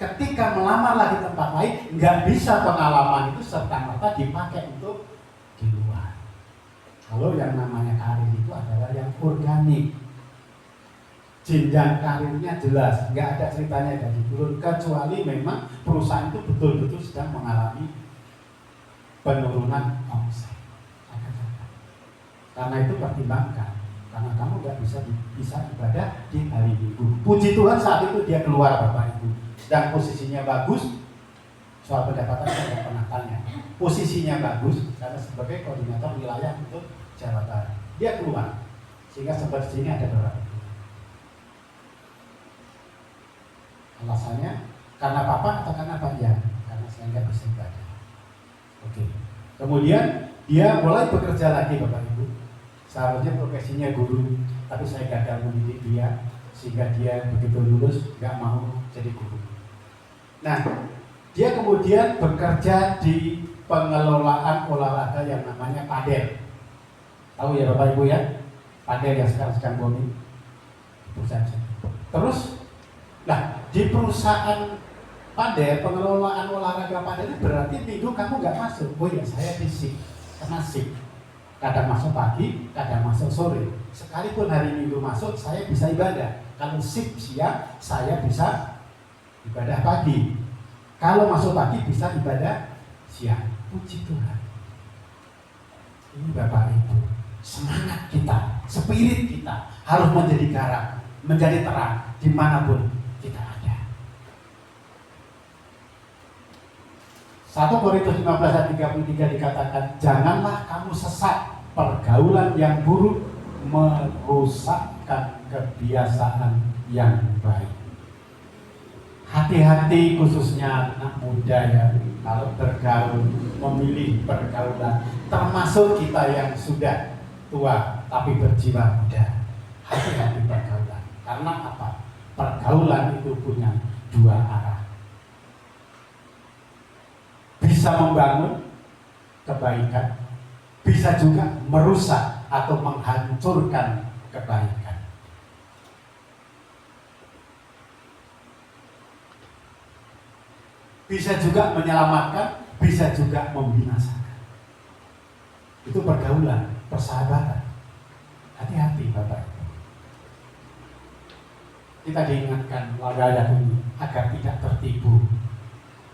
Speaker 4: Ketika melamar lagi tempat lain, nggak bisa pengalaman itu serta-merta dipakai untuk di luar. Kalau yang namanya karir itu adalah yang organik, jenjang karirnya jelas, nggak ada ceritanya dari turun, kecuali memang perusahaan itu betul-betul sedang mengalami penurunan omset. Karena itu pertimbangkan. Karena kamu nggak bisa ibadah di hari Minggu. Puji Tuhan saat itu dia keluar Bapak Ibu, dan posisinya bagus. Soal pendapatan saya nggak pernah tanya. Posisinya bagus karena sebagai koordinator wilayah untuk Jawa Barat. Dia keluar sehingga seperti sini ada beberapa. Alasannya karena papa atau karena apa? Ya, karena saya nggak bisa ibadah. Oke. Kemudian dia mulai bekerja lagi Bapak Ibu. Seharusnya profesinya guru, tapi saya gagal mendidik dia sehingga dia begitu lulus nggak mau jadi guru. Nah, dia kemudian bekerja di pengelolaan olahraga yang namanya padel. Tahu ya Bapak Ibu ya? Padel yang sekarang sedang booming. Terus, nah di perusahaan padel, pengelolaan olahraga padel itu berarti minggu kamu nggak masuk. Oh ya, saya di shift, karena shift. Kadang masuk pagi, kadang masuk sore. Sekalipun hari Minggu masuk, saya bisa ibadah. Kalau shift siang, saya bisa ibadah pagi. Kalau masuk pagi bisa ibadah siang. Puji Tuhan. Ini Bapak Ibu, semangat kita, spirit kita harus menjadi garam, menjadi terang dimanapun kita ada. 1 Korintus 15 ayat 33 dikatakan, janganlah kamu sesat, pergaulan yang buruk merusakkan kebiasaan yang baik. Hati-hati khususnya anak muda ya, kalau bergaul, memilih pergaulan, termasuk kita yang sudah tua tapi berjiwa muda. Hati-hati pergaulan. Karena apa? Pergaulan itu punya dua arah. Bisa membangun kebaikan, bisa juga merusak atau menghancurkan kebaikan. Bisa juga menyelamatkan, bisa juga membinasakan. Itu pergaulan, persahabatan. Hati-hati Bapak. Kita diingatkan melalui ayat ini agar tidak tertipu.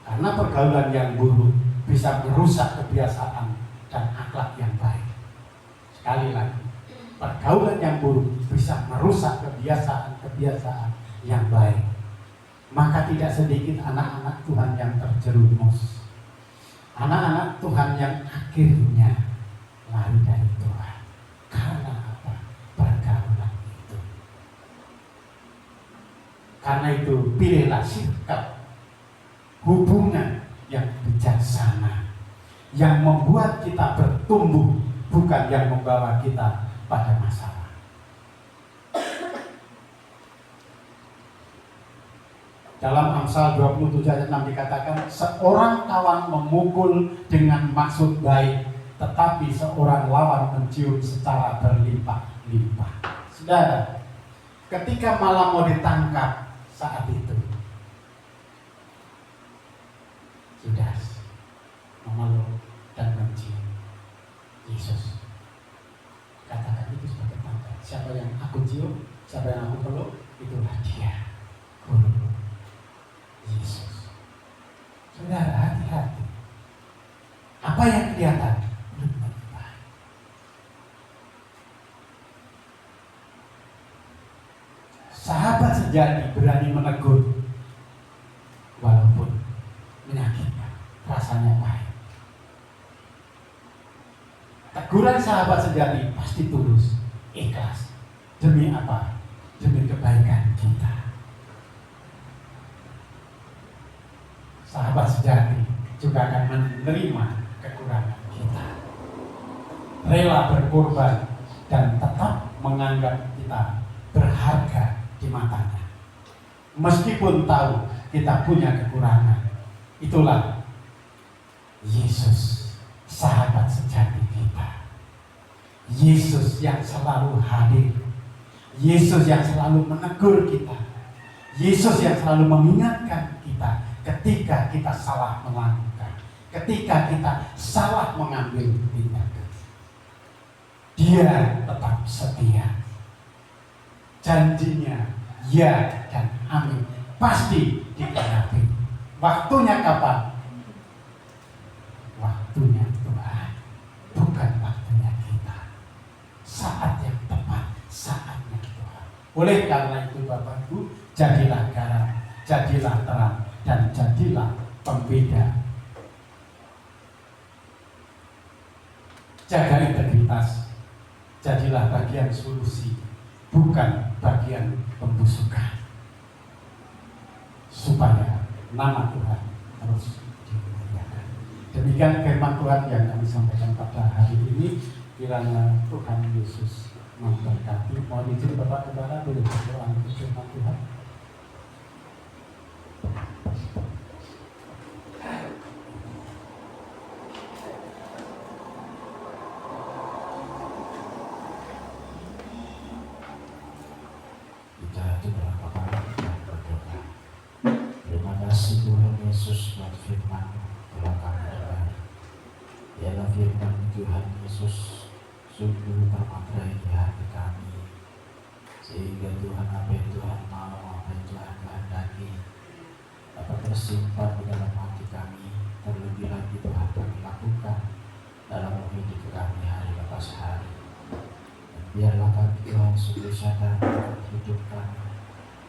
Speaker 4: Karena pergaulan yang buruk bisa merusak kebiasaan dan akhlak yang baik. Sekali lagi, pergaulan yang buruk bisa merusak kebiasaan yang baik. Maka tidak sedikit anak-anak Tuhan yang terjerumus. Anak-anak Tuhan yang akhirnya lari dari Tuhan. Karena apa? Pergaulan itu. Karena itu pilihlah sikap hubungan yang bijaksana, yang membuat kita bertumbuh, bukan yang membawa kita pada masalah. Dalam Amsal 27 ayat 6 dikatakan, seorang kawan memukul dengan maksud baik, tetapi seorang lawan mencium secara berlimpah-limpah. Saudara, ketika malam mau ditangkap saat itu, sudah memeluk dan mencium Yesus. Katakan itu sebagai tanda. Siapa yang aku cium, siapa yang aku peluk, itulah dia, Guru Yesus. Saudara, hati-hati. Apa yang kelihatan belum tentu baik. Sahabat sejati berani menegur walaupun menyakitkan, rasanya pahit. Teguran sahabat sejati pasti tulus, ikhlas. Demi apa? Demi kebaikan kita. Sahabat sejati juga akan menerima kekurangan kita, rela berkorban dan tetap menganggap kita berharga di matanya, meskipun tahu kita punya kekurangan. Itulah Yesus, sahabat sejati kita. Yesus yang selalu hadir, Yesus yang selalu menegur kita, Yesus yang selalu mengingatkan kita ketika kita salah melakukan, ketika kita salah mengambil tindakan. Dia tetap setia. Janjinya ya dan amin, pasti digenapi. Waktunya kapan? Waktunya Tuhan, bukan waktunya kita. Saat yang tepat, saatnya Tuhan. Oleh karena itu Bapak Ibu, jadilah garam, jadilah terang, dan jadilah pembeda. Jaga integritas, jadilah bagian solusi, bukan bagian pembusukan, supaya nama Tuhan terus dimuliakan. Demikian firman Tuhan yang kami sampaikan pada hari ini. Kiranya Tuhan Yesus memberkati. Mohon izin Bapak Saudara boleh berdoa untuk firman Tuhan.
Speaker 5: Terima kasih Tuhan Yesus buat firman telah kami dengar. Biarlah firman Tuhan Yesus sungguh terpatrai di hati kami, sehingga Tuhan apa yang Tuhan mau, apa yang Tuhan kehendaki, tersimpan di dalam hati kami, terlebih lagi Tuhan kami lakukan dalam hidup kami hari lepas hari. Dan biarlah kami Tuhan sungguh sadar bahwa hidup kami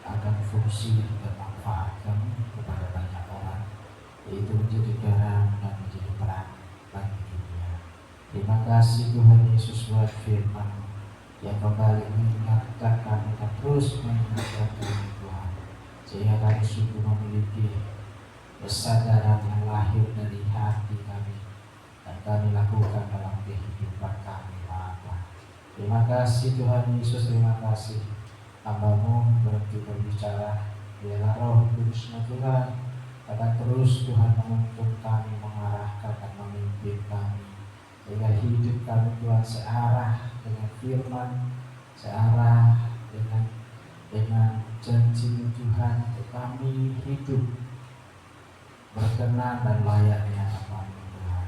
Speaker 5: akan fungsi dan manfaat kami kepada banyak orang, yaitu menjadi garam dan menjadi terang bagi dunia. Terima kasih Tuhan Yesus buat firman yang kembali mengingatkan kami dan terus mengingatkan kami Tuhan, sehingga kami sungguh memiliki kesadaran yang lahir dari hati kami dan kami lakukan dalam kehidupan kami Bapa. Terima kasih Tuhan Yesus, terima kasih hamba-Mu berhenti berbicara. Biarlah Roh Kudus-Mu Tuhan akan terus Tuhan menuntun kami, mengarahkan dan memimpin kami, sehingga hidup kami Tuhan searah dengan firman, searah dengan janji Tuhan untuk kami hidup berkenan dan layaknya apa-Mu Tuhan.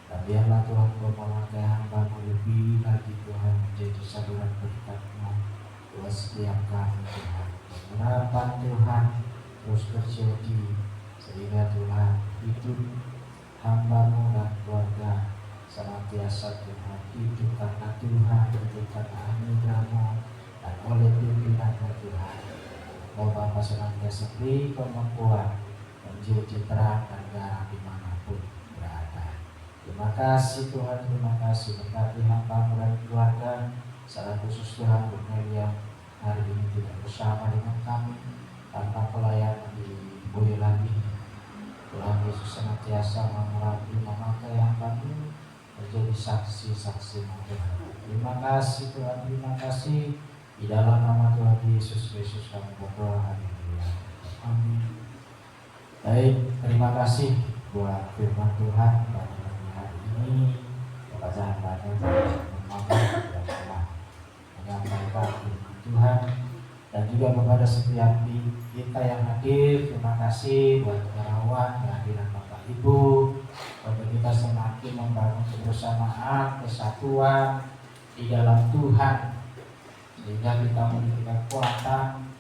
Speaker 5: Dan biarlah Tuhan memakai hamba-Mu lebih lagi Tuhan menjadi saluran berkat-Mu buat setiap kami Tuhan. Harapan Tuhan terus terjadi sehingga Tuhan hidup hamba-Mu dan keluarga senantiasa Tuhan hidup karena Tuhan, hidup karena anugerah-Mu dan oleh pimpinan-Mu Tuhan. Oh Bapa, senantiasa beri kemampuan menjadi terang dan garam dimanapun berada. Terima kasih Tuhan, terima kasih berkati hamba-Mu dan keluarga, secara khusus Tuhan Cornelia hari ini tidak bersama dengan kami tanpa pelayanan di Boyolali. Tuhan Yesus senantiasa memakai hamba-Mu menjadi saksi-saksi-Mu Tuhan. Terima kasih Tuhan, terima kasih. Di dalam nama Tuhan Yesus Kristus kami berdoa, haleluya. Amin. Baik, terima kasih buat firman Tuhan pada pagi hari ini. Kepada hamba-Nya yang telah menyampaikan firman Tuhan, dan juga kepada setiap kita yang hadir. Terima kasih buat kerawan kehadiran Bapak Ibu, untuk kita semakin membangun kebersamaan, kesatuan di dalam Tuhan, sehingga kita memiliki kekuatan.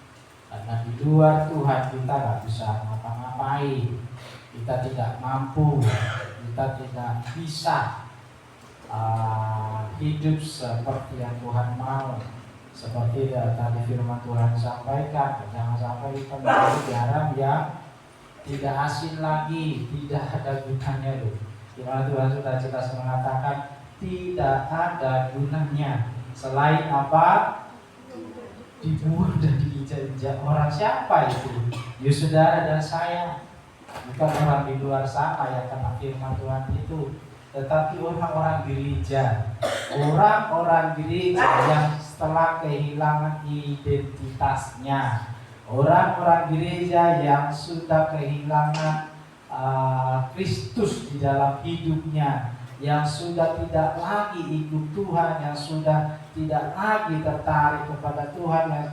Speaker 5: Karena di luar Tuhan kita nggak bisa ngapa-ngapain, kita tidak mampu, kita tidak bisa hidup seperti yang Tuhan mau. Seperti tadi firman Tuhan sampaikan, jangan sampai kita menjadi garam yang tidak asin lagi, tidak ada gunanya loh. Dimana Tuhan sudah jelas mengatakan tidak ada gunanya selain apa? Dibuang dan diinjak-injak. Orang siapa itu? Ya saudara dan saya, bukan orang di luar sana yang kena firman Tuhan itu, tetapi orang-orang gereja. Orang-orang gereja yang setelah kehilangan identitasnya, orang-orang gereja yang sudah kehilangan Kristus di dalam hidupnya, yang sudah tidak lagi ikut Tuhan, yang sudah tidak lagi tertarik kepada Tuhan, yang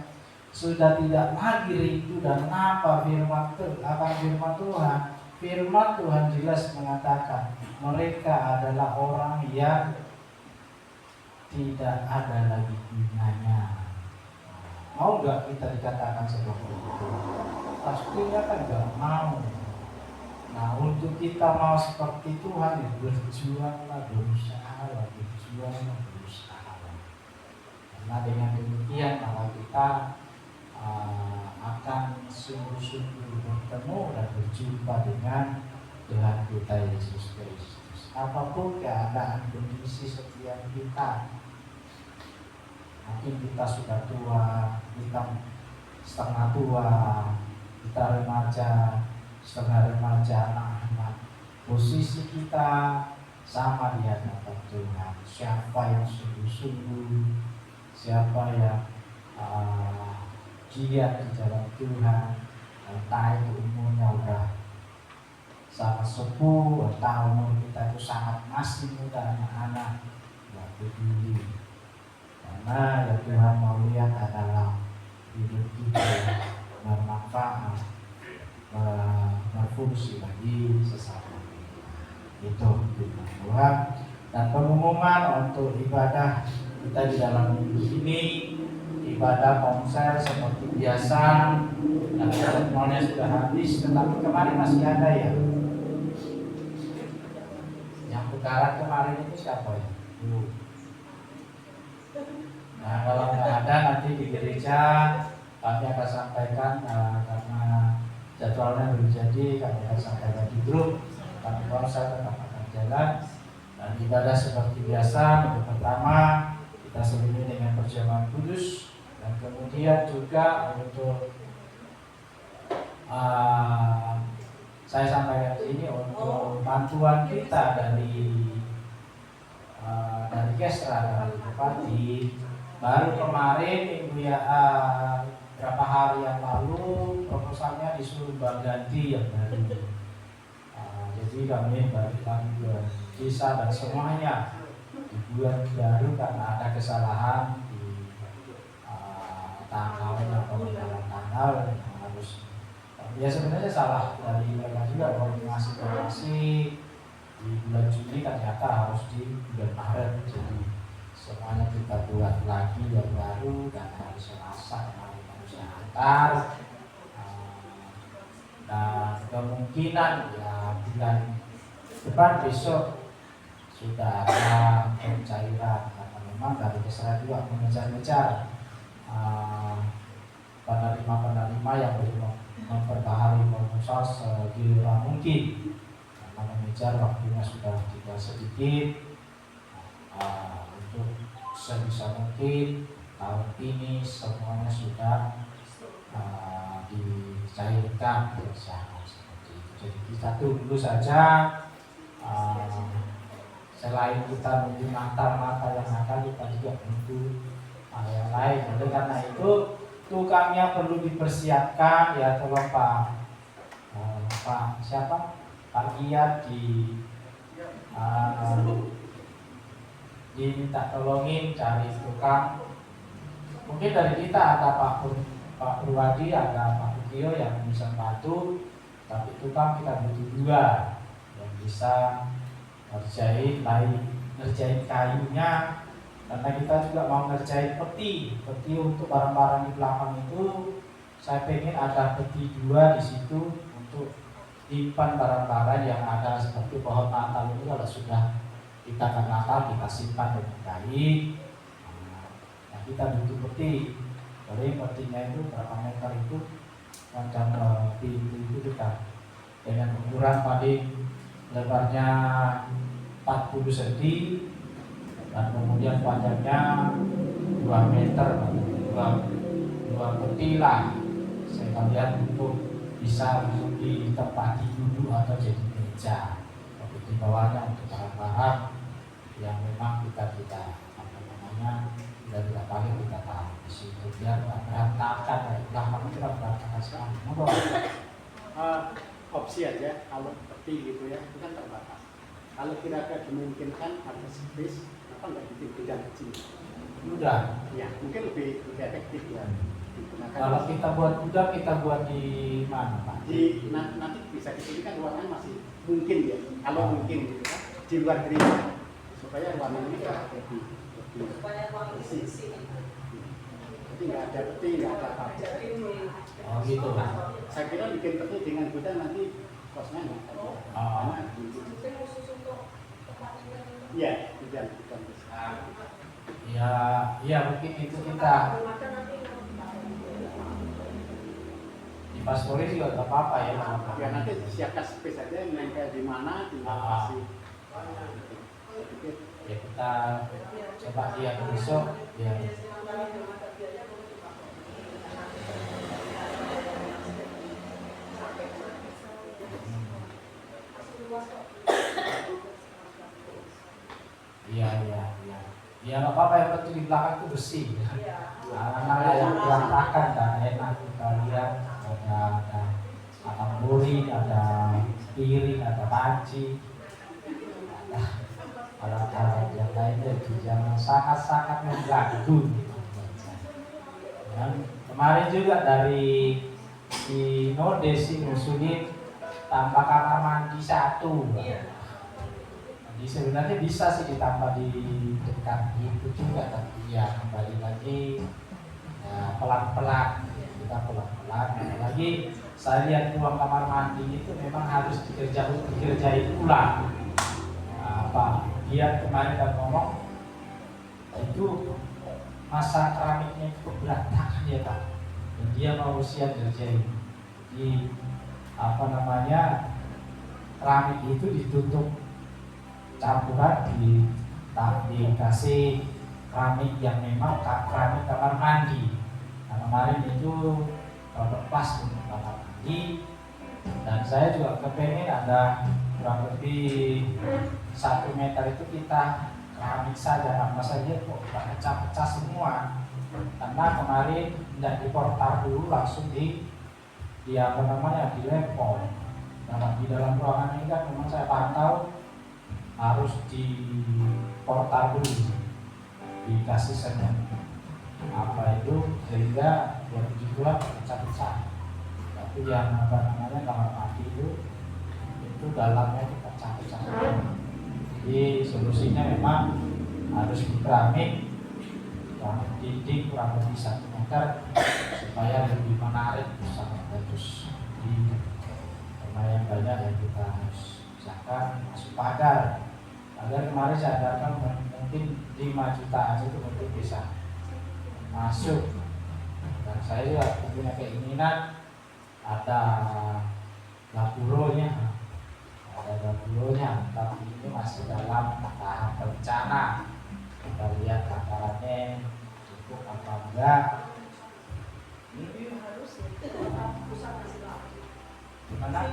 Speaker 5: sudah tidak lagi rindu dan apa firman Tuhan. Firman Tuhan jelas mengatakan mereka adalah orang yang tidak ada lagi gunanya. Mau nggak kita dikatakan seperti itu? Pastinya kan nggak mau. Nah, untuk kita mau seperti Tuhan, ya berjuanglah, berusaha. Karena dengan demikian maka kita akan sungguh-sungguh bertemu dan berjumpa dengan Tuhan kita Yesus Kristus. Apapun keadaan kondisi setiap kita, mungkin kita sudah tua, kita setengah tua, kita remaja, setengah remaja, anak-anak, posisi kita sama di hadapan Tuhan. Siapa yang sungguh-sungguh, siapa yang giat di dalam Tuhan, entah itu umurnya udah sangat sepuh, entah umur kita itu sangat masih muda, anak-anak, nggak peduli. Karena yang Tuhan mau lihat adalah hidup kita bermanfaat, berfungsi bagi sesama. Itu firman Tuhan. Dan pengumuman untuk ibadah kita di dalam minggu ini, ibadah konser seperti biasa, dan jadwalnya sudah habis, tetapi kemarin masih ada ya. Yang putaran kemarin itu siapa ya? Nah, kalau nggak ada nanti di gereja kami akan sampaikan, karena jadwalnya belum jadi, kami akan sampaikan di grup. Kami konser tetap akan jalan dan ibadah seperti biasa. Minggu pertama kita selesai dengan perjamuan kudus, dan kemudian juga untuk saya sampaikan di sini untuk bantuan kita dari Kesra, dari Bupati. Baru kemarin minggu berapa hari yang lalu proposalnya disuruh ganti yang baru. Jadi kami balik lagi ke desa dan semuanya dibuat baru karena ada kesalahan di tanggal atau tanggal yang harus. Ya sebenarnya salah dari mereka juga, koordinasi di bulan Juni ternyata harus di bulan Maret. Jadi semuanya kita buat lagi yang baru dan hari Selasa kemarin harusnya antar. Dan kemungkinan ya bulan depan besok sudah ada pencairan, karena memang dari Kesra juga mengejar-ngejar penerima-penerima yang belum memperbaharui proposal segera mungkin, karena mengejar waktunya sudah tidak sedikit. Untuk sebisa mungkin tahun ini semuanya sudah dicairkan bersama seperti itu. Jadi kita tunggu saja. Selain kita menunggu Natal yang akan, kita juga menunggu yang lain. Oleh karena itu tukamnya perlu dipersiapkan ya. Tolong Pak siapa? Pak Giat diminta tolongin cari tukang. Mungkin dari kita ada Pak Purwadi, ada Pak Putio yang bisa bantu, tapi tukang kita butuh 2 yang bisa ngerjain kayunya, karena kita juga mau ngerjain peti untuk barang-barang di belakang itu. Saya pengen ada peti 2 di situ untuk simpan barang-barang yang ada, seperti pohon Natal itu kalau sudah kita akan Natal kita simpan dengan baik. Nah, kita butuh peti. Jadi petinya itu berapa meter itu, macam pintu itu kita dengan ukuran paling lebarnya 40 cm dan kemudian panjangnya 2 meter, 2 peti lah. Saya lihat untuk bisa untuk ditempati duduk atau jadi meja. Tapi di bawahnya untuk barang-barang yang memang kita dari lapangan kita tahu di situ biar berantakan dari belakang kita berantakan sekali.
Speaker 3: Opsi aja kalau peti gitu ya, itu kan terbatas. Kalau kira-kira dimungkinkan ada space, apa nggak bikin bidang kecil?
Speaker 5: Mudah.
Speaker 3: Ya, mungkin lebih efektif ya.
Speaker 5: Kalau kita buat gudang, kita buat di mana Pak?
Speaker 3: Nanti bisa disini kan ruangan masih mungkin ya, kalau mungkin gitu kan, di luar gereja supaya ruangan ini lebih bersih. Jadi nggak ada peti, nggak ada apa-apa.
Speaker 5: Oh gitu.
Speaker 3: Saya kira bikin peti dengan gudang nanti kosnya nggak ada. Iya, gudang besar.
Speaker 5: Ya mungkin itu kita di Paspori juga nggak apa-apa ya.
Speaker 3: Ya nanti siapkan space aja, nempel di mana, tinggal kasih.
Speaker 5: Ya kita coba lihat besok ya. Ya nggak apa-apa, yang penting di belakang itu bersih. Anak-anak yang berantakan dan enak kita lihat, ada buri, ada piring, ada panci, ada alat yang lainnya itu yang sangat-sangat mengganggu. Dan kemarin juga dari di Nordesi ngusulin tambah kamar mandi 1. Jadi sebenarnya bisa sih ditambah di dekat itu juga, tapi ya kembali lagi ya, pelan-pelan, apalagi saya lihat ruang kamar mandi itu memang harus dikerjain ulang. Dia kemarin kan ngomong itu masa keramiknya itu berantakan ya Pak, dan dia mau usia kerjain. Jadi keramik itu ditutup campuran dikasih keramik yang memang keramik kamar mandi. Nah, kemarin itu lepas untuk kamar mandi, dan saya juga kepengen ada kurang lebih 1 meter itu kita keramik saja, apa saja kok pecah-pecah semua. Karena kemarin tidak diportar dulu, langsung dilempol. Nah, di dalam ruangan ini kan memang saya pantau harus diportar dulu, dikasih semen sehingga 2007 pecah-pecah. Tapi yang kamar mandi itu dalamnya itu pecah-pecah. Jadi solusinya memang harus dikeramik dinding kurang lebih 1 meter supaya lebih menarik, sangat bagus. Jadi lumayan banyak yang kita harus usahakan masuk pagar. Kemarin saya datang mungkin 5 jutaan itu mungkin bisa masuk. Dan saya juga punya keinginan ada laburonya, tapi ini masih dalam tahap rencana. Kita lihat takarannya cukup apa enggak. Gimana?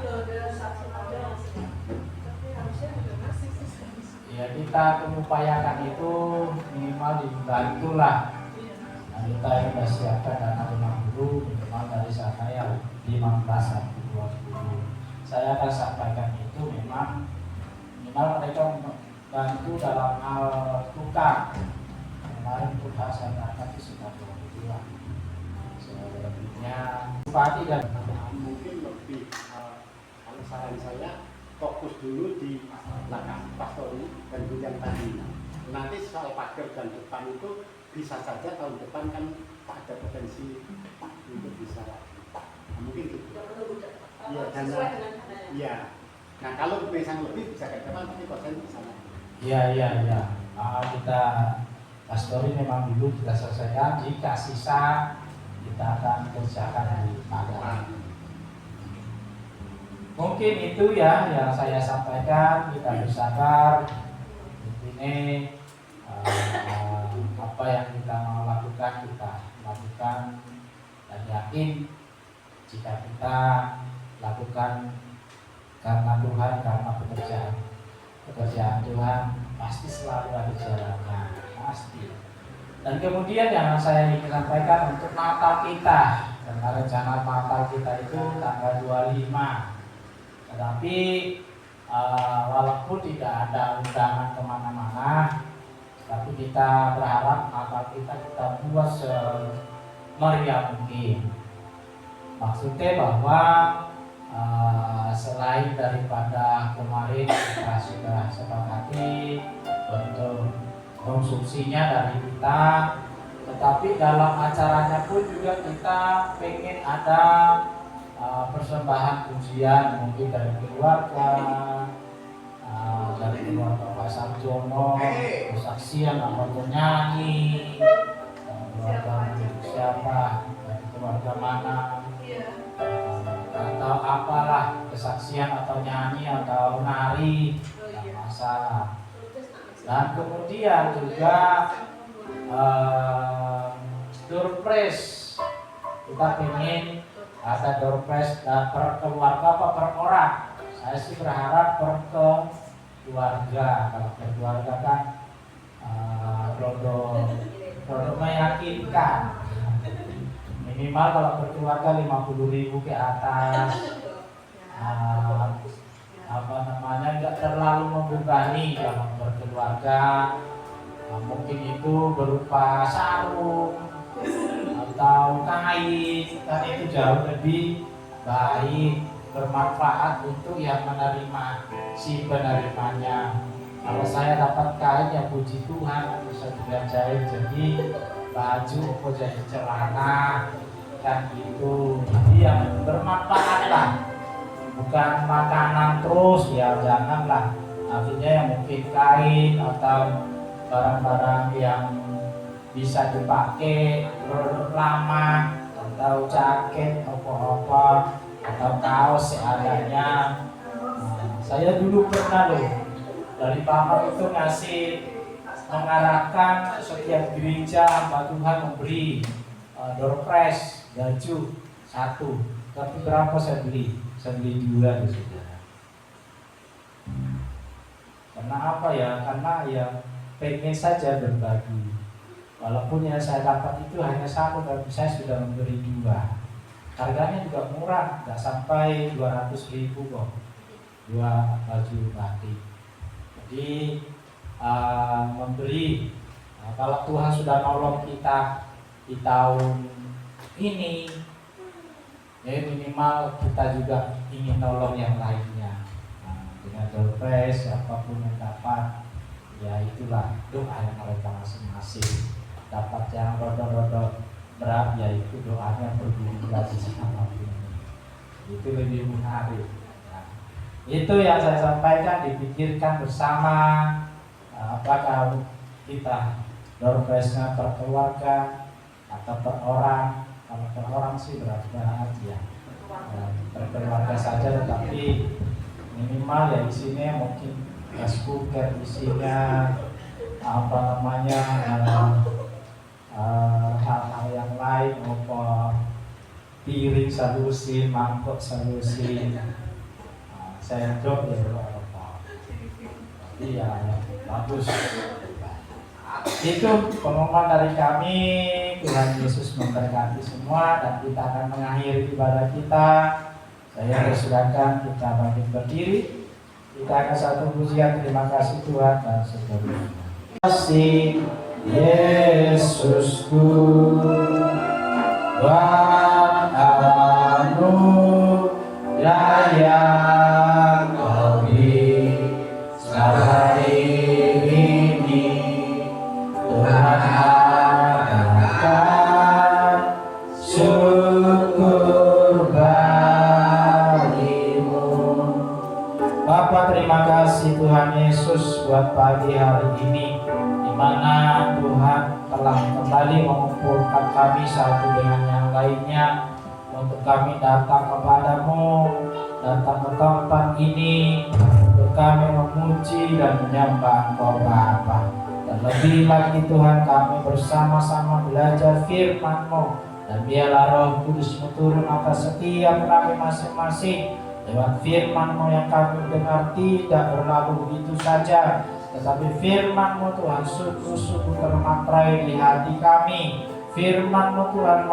Speaker 5: Ya kita mengupayakan itu minimal dibantu lah. Nah, kita yang sudah siapkan dana 50 minimal dari sana ya 15 sampai 20. Saya akan sampaikan itu memang minimal mereka membantu dalam hal tukang. Kemarin tukang saya katakan itu sudah 22. Selebihnya bupati dan
Speaker 4: mungkin lebih kalau saran saya fokus dulu di belakang pastori dan yang tadi. Nanti soal pagar dan depan itu bisa saja tahun depan kan ada potensi untuk bisa. Nah, mungkin gitu. Iya, iya. Nah kalau misalnya lebih bisa ke depan tapi konsen di sana.
Speaker 5: Iya. Kita pastori memang dulu kita selesaikan. Jika sisa kita akan kerjakan di pagar. Mungkin itu ya yang saya sampaikan. Kita bersabar. Ini apa yang kita mau lakukan kita lakukan, dan yakin jika kita lakukan karena Tuhan, karena pekerjaan Tuhan pasti selalu ada jalannya, pasti. Dan kemudian yang saya ingin sampaikan untuk Natal kita, karena rencana Natal kita itu tanggal 25. Tetapi walaupun tidak ada undangan kemana-mana, tapi kita berharap Natal kita buat semeriah mungkin. Maksudnya bahwa selain daripada kemarin kita sudah sepakati untuk konsumsinya dari kita, tetapi dalam acaranya pun juga kita pengen ada persembahan pujian mungkin dari keluarga, dari keluarga Pak Sarjono, kesaksian atau nyanyi, keluarga siapa, dari keluarga mana, atau apalah, kesaksian atau nyanyi atau nari, tidak masalah. Dan kemudian juga door prize, kita ingin ada door prize per keluarga apa per orang. Saya sih berharap per keluarga. Kalau per keluarga kan produk meyakinkan. Minimal kalau berkeluarga 50.000 ke atas. Enggak terlalu membebani kalau berkeluarga. Mungkin itu berupa sarung atau kain, kan itu jauh lebih baik, bermanfaat untuk yang menerima, si penerimanya. Kalau saya dapat kain ya puji Tuhan, bisa dibelanjain jadi baju, apa jadi celana, kan gitu. Jadi yang bermanfaat lah, bukan makanan terus ya, janganlah. Artinya yang mungkin kain atau barang-barang yang bisa dipakai lama, atau jaket apa-apa, atau kaos seadanya. Saya dulu pernah loh dari pamor itu ngasih, mengarahkan setiap gereja hamba Tuhan memberi door prize baju 1. Tapi berapa saya beli? Saya beli 2 di saudara. Karena apa ya? Karena ya pengen saja berbagi. Walaupun yang saya dapat itu hanya 1, tapi saya sudah memberi 2. Harganya juga murah, nggak sampai 200.000 kok. 2 baju batik. Jadi memberi. Kalau Tuhan sudah nolong kita di tahun ini, ya minimal kita juga ingin nolong yang lainnya. Dengan door prize apapun yang dapat, ya itulah doa yang mereka masing-masing. Dapat yang rodok-rodok berat, yaitu doanya berguna di sama ini. Itu lebih menarik. Nah, itu yang saya sampaikan, dipikirkan bersama. Apakah kita door prize-nya per keluarga atau per orang? Kalau per orang sih berat-berat ya, per keluarga saja, tetapi minimal ya isinya mungkin rice cooker, isinya apa namanya, hal-hal yang lain, apa piring solusi, mangkok solusi, sendok ya apa, iya bagus. Itu pengumuman dari kami. Tuhan Yesus memberkati semua, dan kita akan mengakhiri ibadah kita. Saya persilakan kita bangkit berdiri. Kita akan satu pujian terima kasih Tuhan dan seterusnya. Terima kasih Yesusku, buat anugerah yang Kau beri selama ini. Tuhan akan syukur bagimu. Bapa, terima kasih Tuhan Yesus buat pagi hari ini, di mana Tuhan telah kembali mengumpulkan kami satu dengan yang lainnya untuk kami datang kepadamu, datang ke tempat ini untuk kami memuji dan menyembah Engkau Bapa. Dan lebih lagi Tuhan, kami bersama-sama belajar firman-Mu, dan biarlah Roh Kudus-Mu turun atas setiap kami masing-masing. Lewat firman-Mu yang kami dengar tidak berlalu begitu saja, tetapi firman-Mu Tuhan sungguh-sungguh termatrai di hati kami. Firman-Mu Tuhan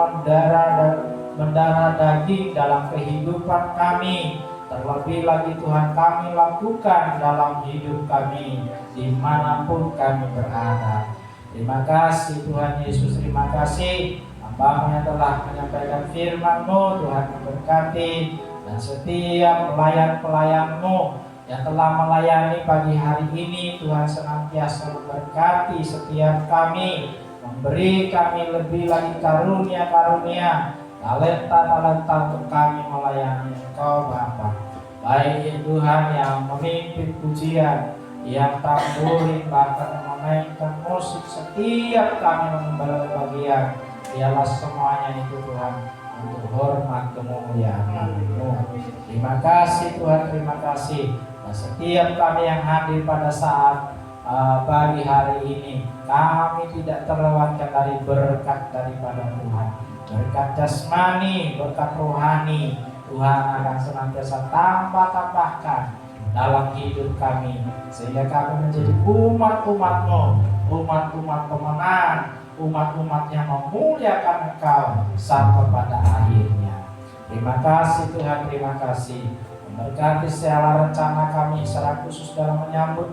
Speaker 5: mendarah daging dalam kehidupan kami. Terlebih lagi Tuhan, kami lakukan dalam hidup kami dimanapun kami berada. Terima kasih Tuhan Yesus, terima kasih Hamba-Mu yang telah menyampaikan firman-Mu. Tuhan memberkati, dan setiap pelayan-pelayan-Mu yang telah melayani pagi hari ini, Tuhan senantiasa memberkati setiap kami, memberi kami lebih lagi karunia-karunia, talenta-talenta untuk kami melayani Engkau Bapa. Baik Tuhan yang memimpin pujian, yang tamburin, bahkan memainkan musik, setiap kami mengambil bagian, biarlah semuanya itu Tuhan untuk hormat kemuliaan-Mu. Terima kasih Tuhan, terima kasih. Dan setiap kami yang hadir pada saat pagi hari ini, kami tidak terlewatkan dari berkat daripada Tuhan. Berkat jasmani, berkat rohani, Tuhan akan senantiasa tambahkan dalam hidup kami, sehingga kami menjadi umat-umat-Mu, umat-umat pemenang, umat-umat yang memuliakan Engkau sampai pada akhirnya. Terima kasih Tuhan, terima kasih. Memberkati segala rencana kami secara khusus dalam menyambut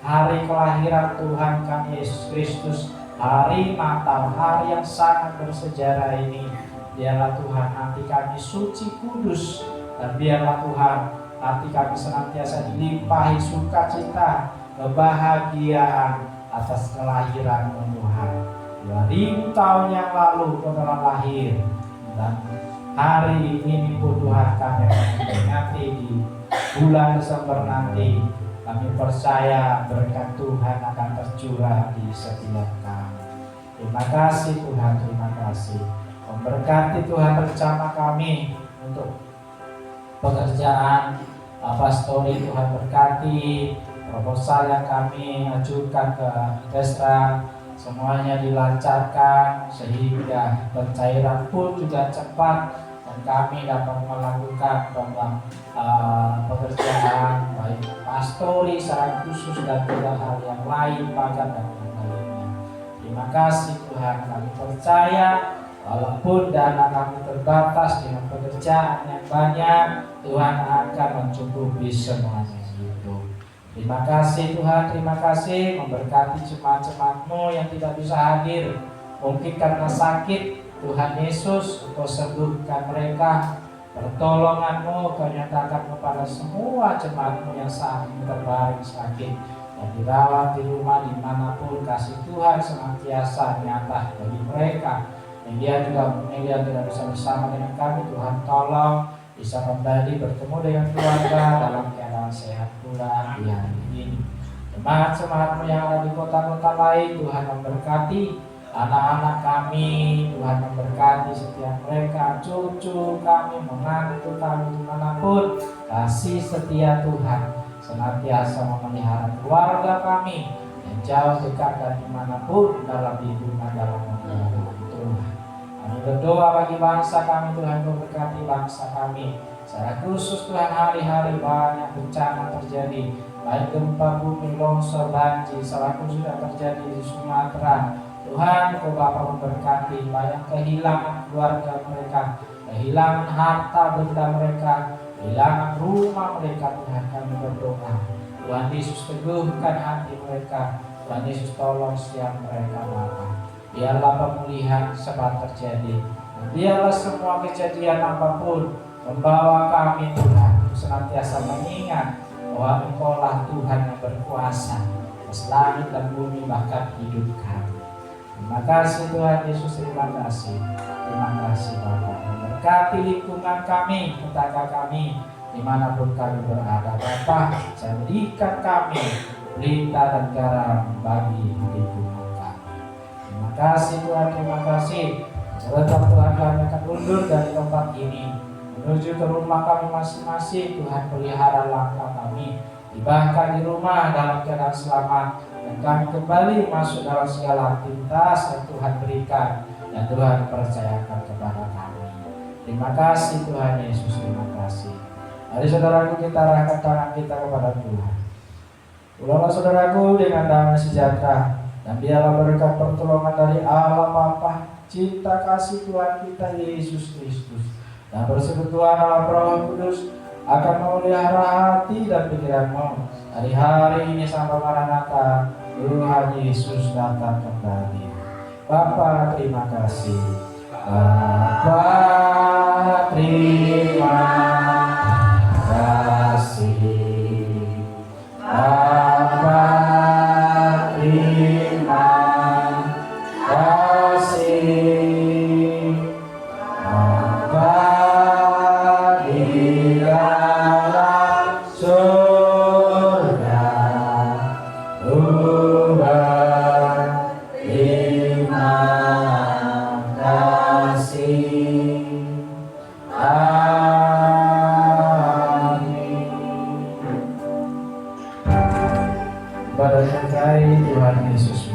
Speaker 5: hari kelahiran Tuhan kami Yesus Kristus, hari Natal, hari yang sangat bersejarah ini. Biarlah Tuhan hati kami suci kudus, dan biarlah Tuhan hati kami senantiasa dilimpahi sukacita, kebahagiaan atas kelahiran Tuhan. 2000 tahun yang lalu Kau telah lahir, dan hari ini pun Tuhan kami akan memperingati di bulan Desember nanti. Kami percaya berkat Tuhan akan tercurah di setiap kami. Terima kasih Tuhan, terima kasih. Memberkati Tuhan rencana kami untuk pekerjaan pastori, Tuhan berkati proposal yang kami ajukan ke Desra, semuanya dilancarkan sehingga pencairan pun juga cepat dan kami dapat melakukan pekerjaan baik pastori secara khusus dan juga hal yang lain, pagar dan yang lainnya. Terima kasih Tuhan, kami percaya walaupun dana kami terbatas dengan pekerjaan yang banyak, Tuhan akan mencukupi semuanya itu. Terima kasih Tuhan, terima kasih memberkati jemaat-jemaat-Mu yang tidak bisa hadir, mungkin karena sakit. Tuhan Yesus, Engkau sembuhkan mereka. Pertolongan-Mu Kau nyatakan kepada semua jemaat-Mu yang saat ini terbaring sakit dan dirawat di rumah dimanapun. Kasih Tuhan senantiasa nyata bagi mereka. Media tidak bisa bersama dengan kami, Tuhan tolong bisa kembali bertemu dengan keluarga dalam keadaan sehat pula di hari ini. Jemaat-jemaat-Mu yang ada di kota-kota lain, Tuhan memberkati anak-anak kami, Tuhan memberkati setiap mereka, cucu kami, menantu kami dimanapun. Kasih setia Tuhan senantiasa memelihara keluarga kami yang jauh dekat dan dimanapun dalam lingkungan dalam negara Tuhan. Kami berdoa bagi bangsa kami, Tuhan memberkati bangsa kami. Secara khusus Tuhan, hari-hari banyak bencana terjadi, baik gempa bumi, longsor, banjir, secara khusus sudah terjadi di Sumatera. Tuhan, Kau Bapa memberkati banyak kehilangan keluarga mereka, kehilangan harta benda mereka, kehilangan rumah mereka. Tuhan, kami berdoa, Tuhan Yesus teguhkan hati mereka. Tuhan Yesus tolong setiap mereka Bapa. Biarlah pemulihan cepat terjadi. Biarlah semua kejadian apapun membawa kami Tuhan senantiasa mengingat bahwa Engkau-lah Tuhan yang berkuasa atas langit dan bumi bahkan hidup kami. Terima kasih Tuhan Yesus, terima kasih. Terima kasih Bapa. Memberkati lingkungan kami, tetangga kami, dimanapun kami berada. Bapa, jadikan kami pelita dan garam bagi lingkungan kami. Terima kasih Tuhan, terima kasih. Sebentar Tuhan, kami akan mundur dari tempat ini menuju ke rumah kami masing-masing. Tuhan, pelihara langkah kami, dibahkan di rumah dalam keadaan selamat, dan kami kembali masuk dalam segala aktivitas yang Tuhan berikan dan Tuhan percayakan kepada kami. Terima kasih Tuhan Yesus, terima kasih. Mari saudaraku, kita arahkan tangan kita kepada Tuhan. Ulanglah saudaraku dengan damai sejahtera, dan biarlah berkat pertolongan dari Allah Bapa, cinta kasih Tuhan kita Yesus Kristus, dan persekutuan Allah Roh Kudus akan memelihara hati dan pikiranmu dari hari ini sampai Maranatha, Tuhan Yesus datang kembali. Bapa, terima kasih. Bapa, terima kasih. Bapa, terima kasih. Bapa, di dalam surga, Tuhan, terima kasih. Amin. Pada hari Tuhan Yesus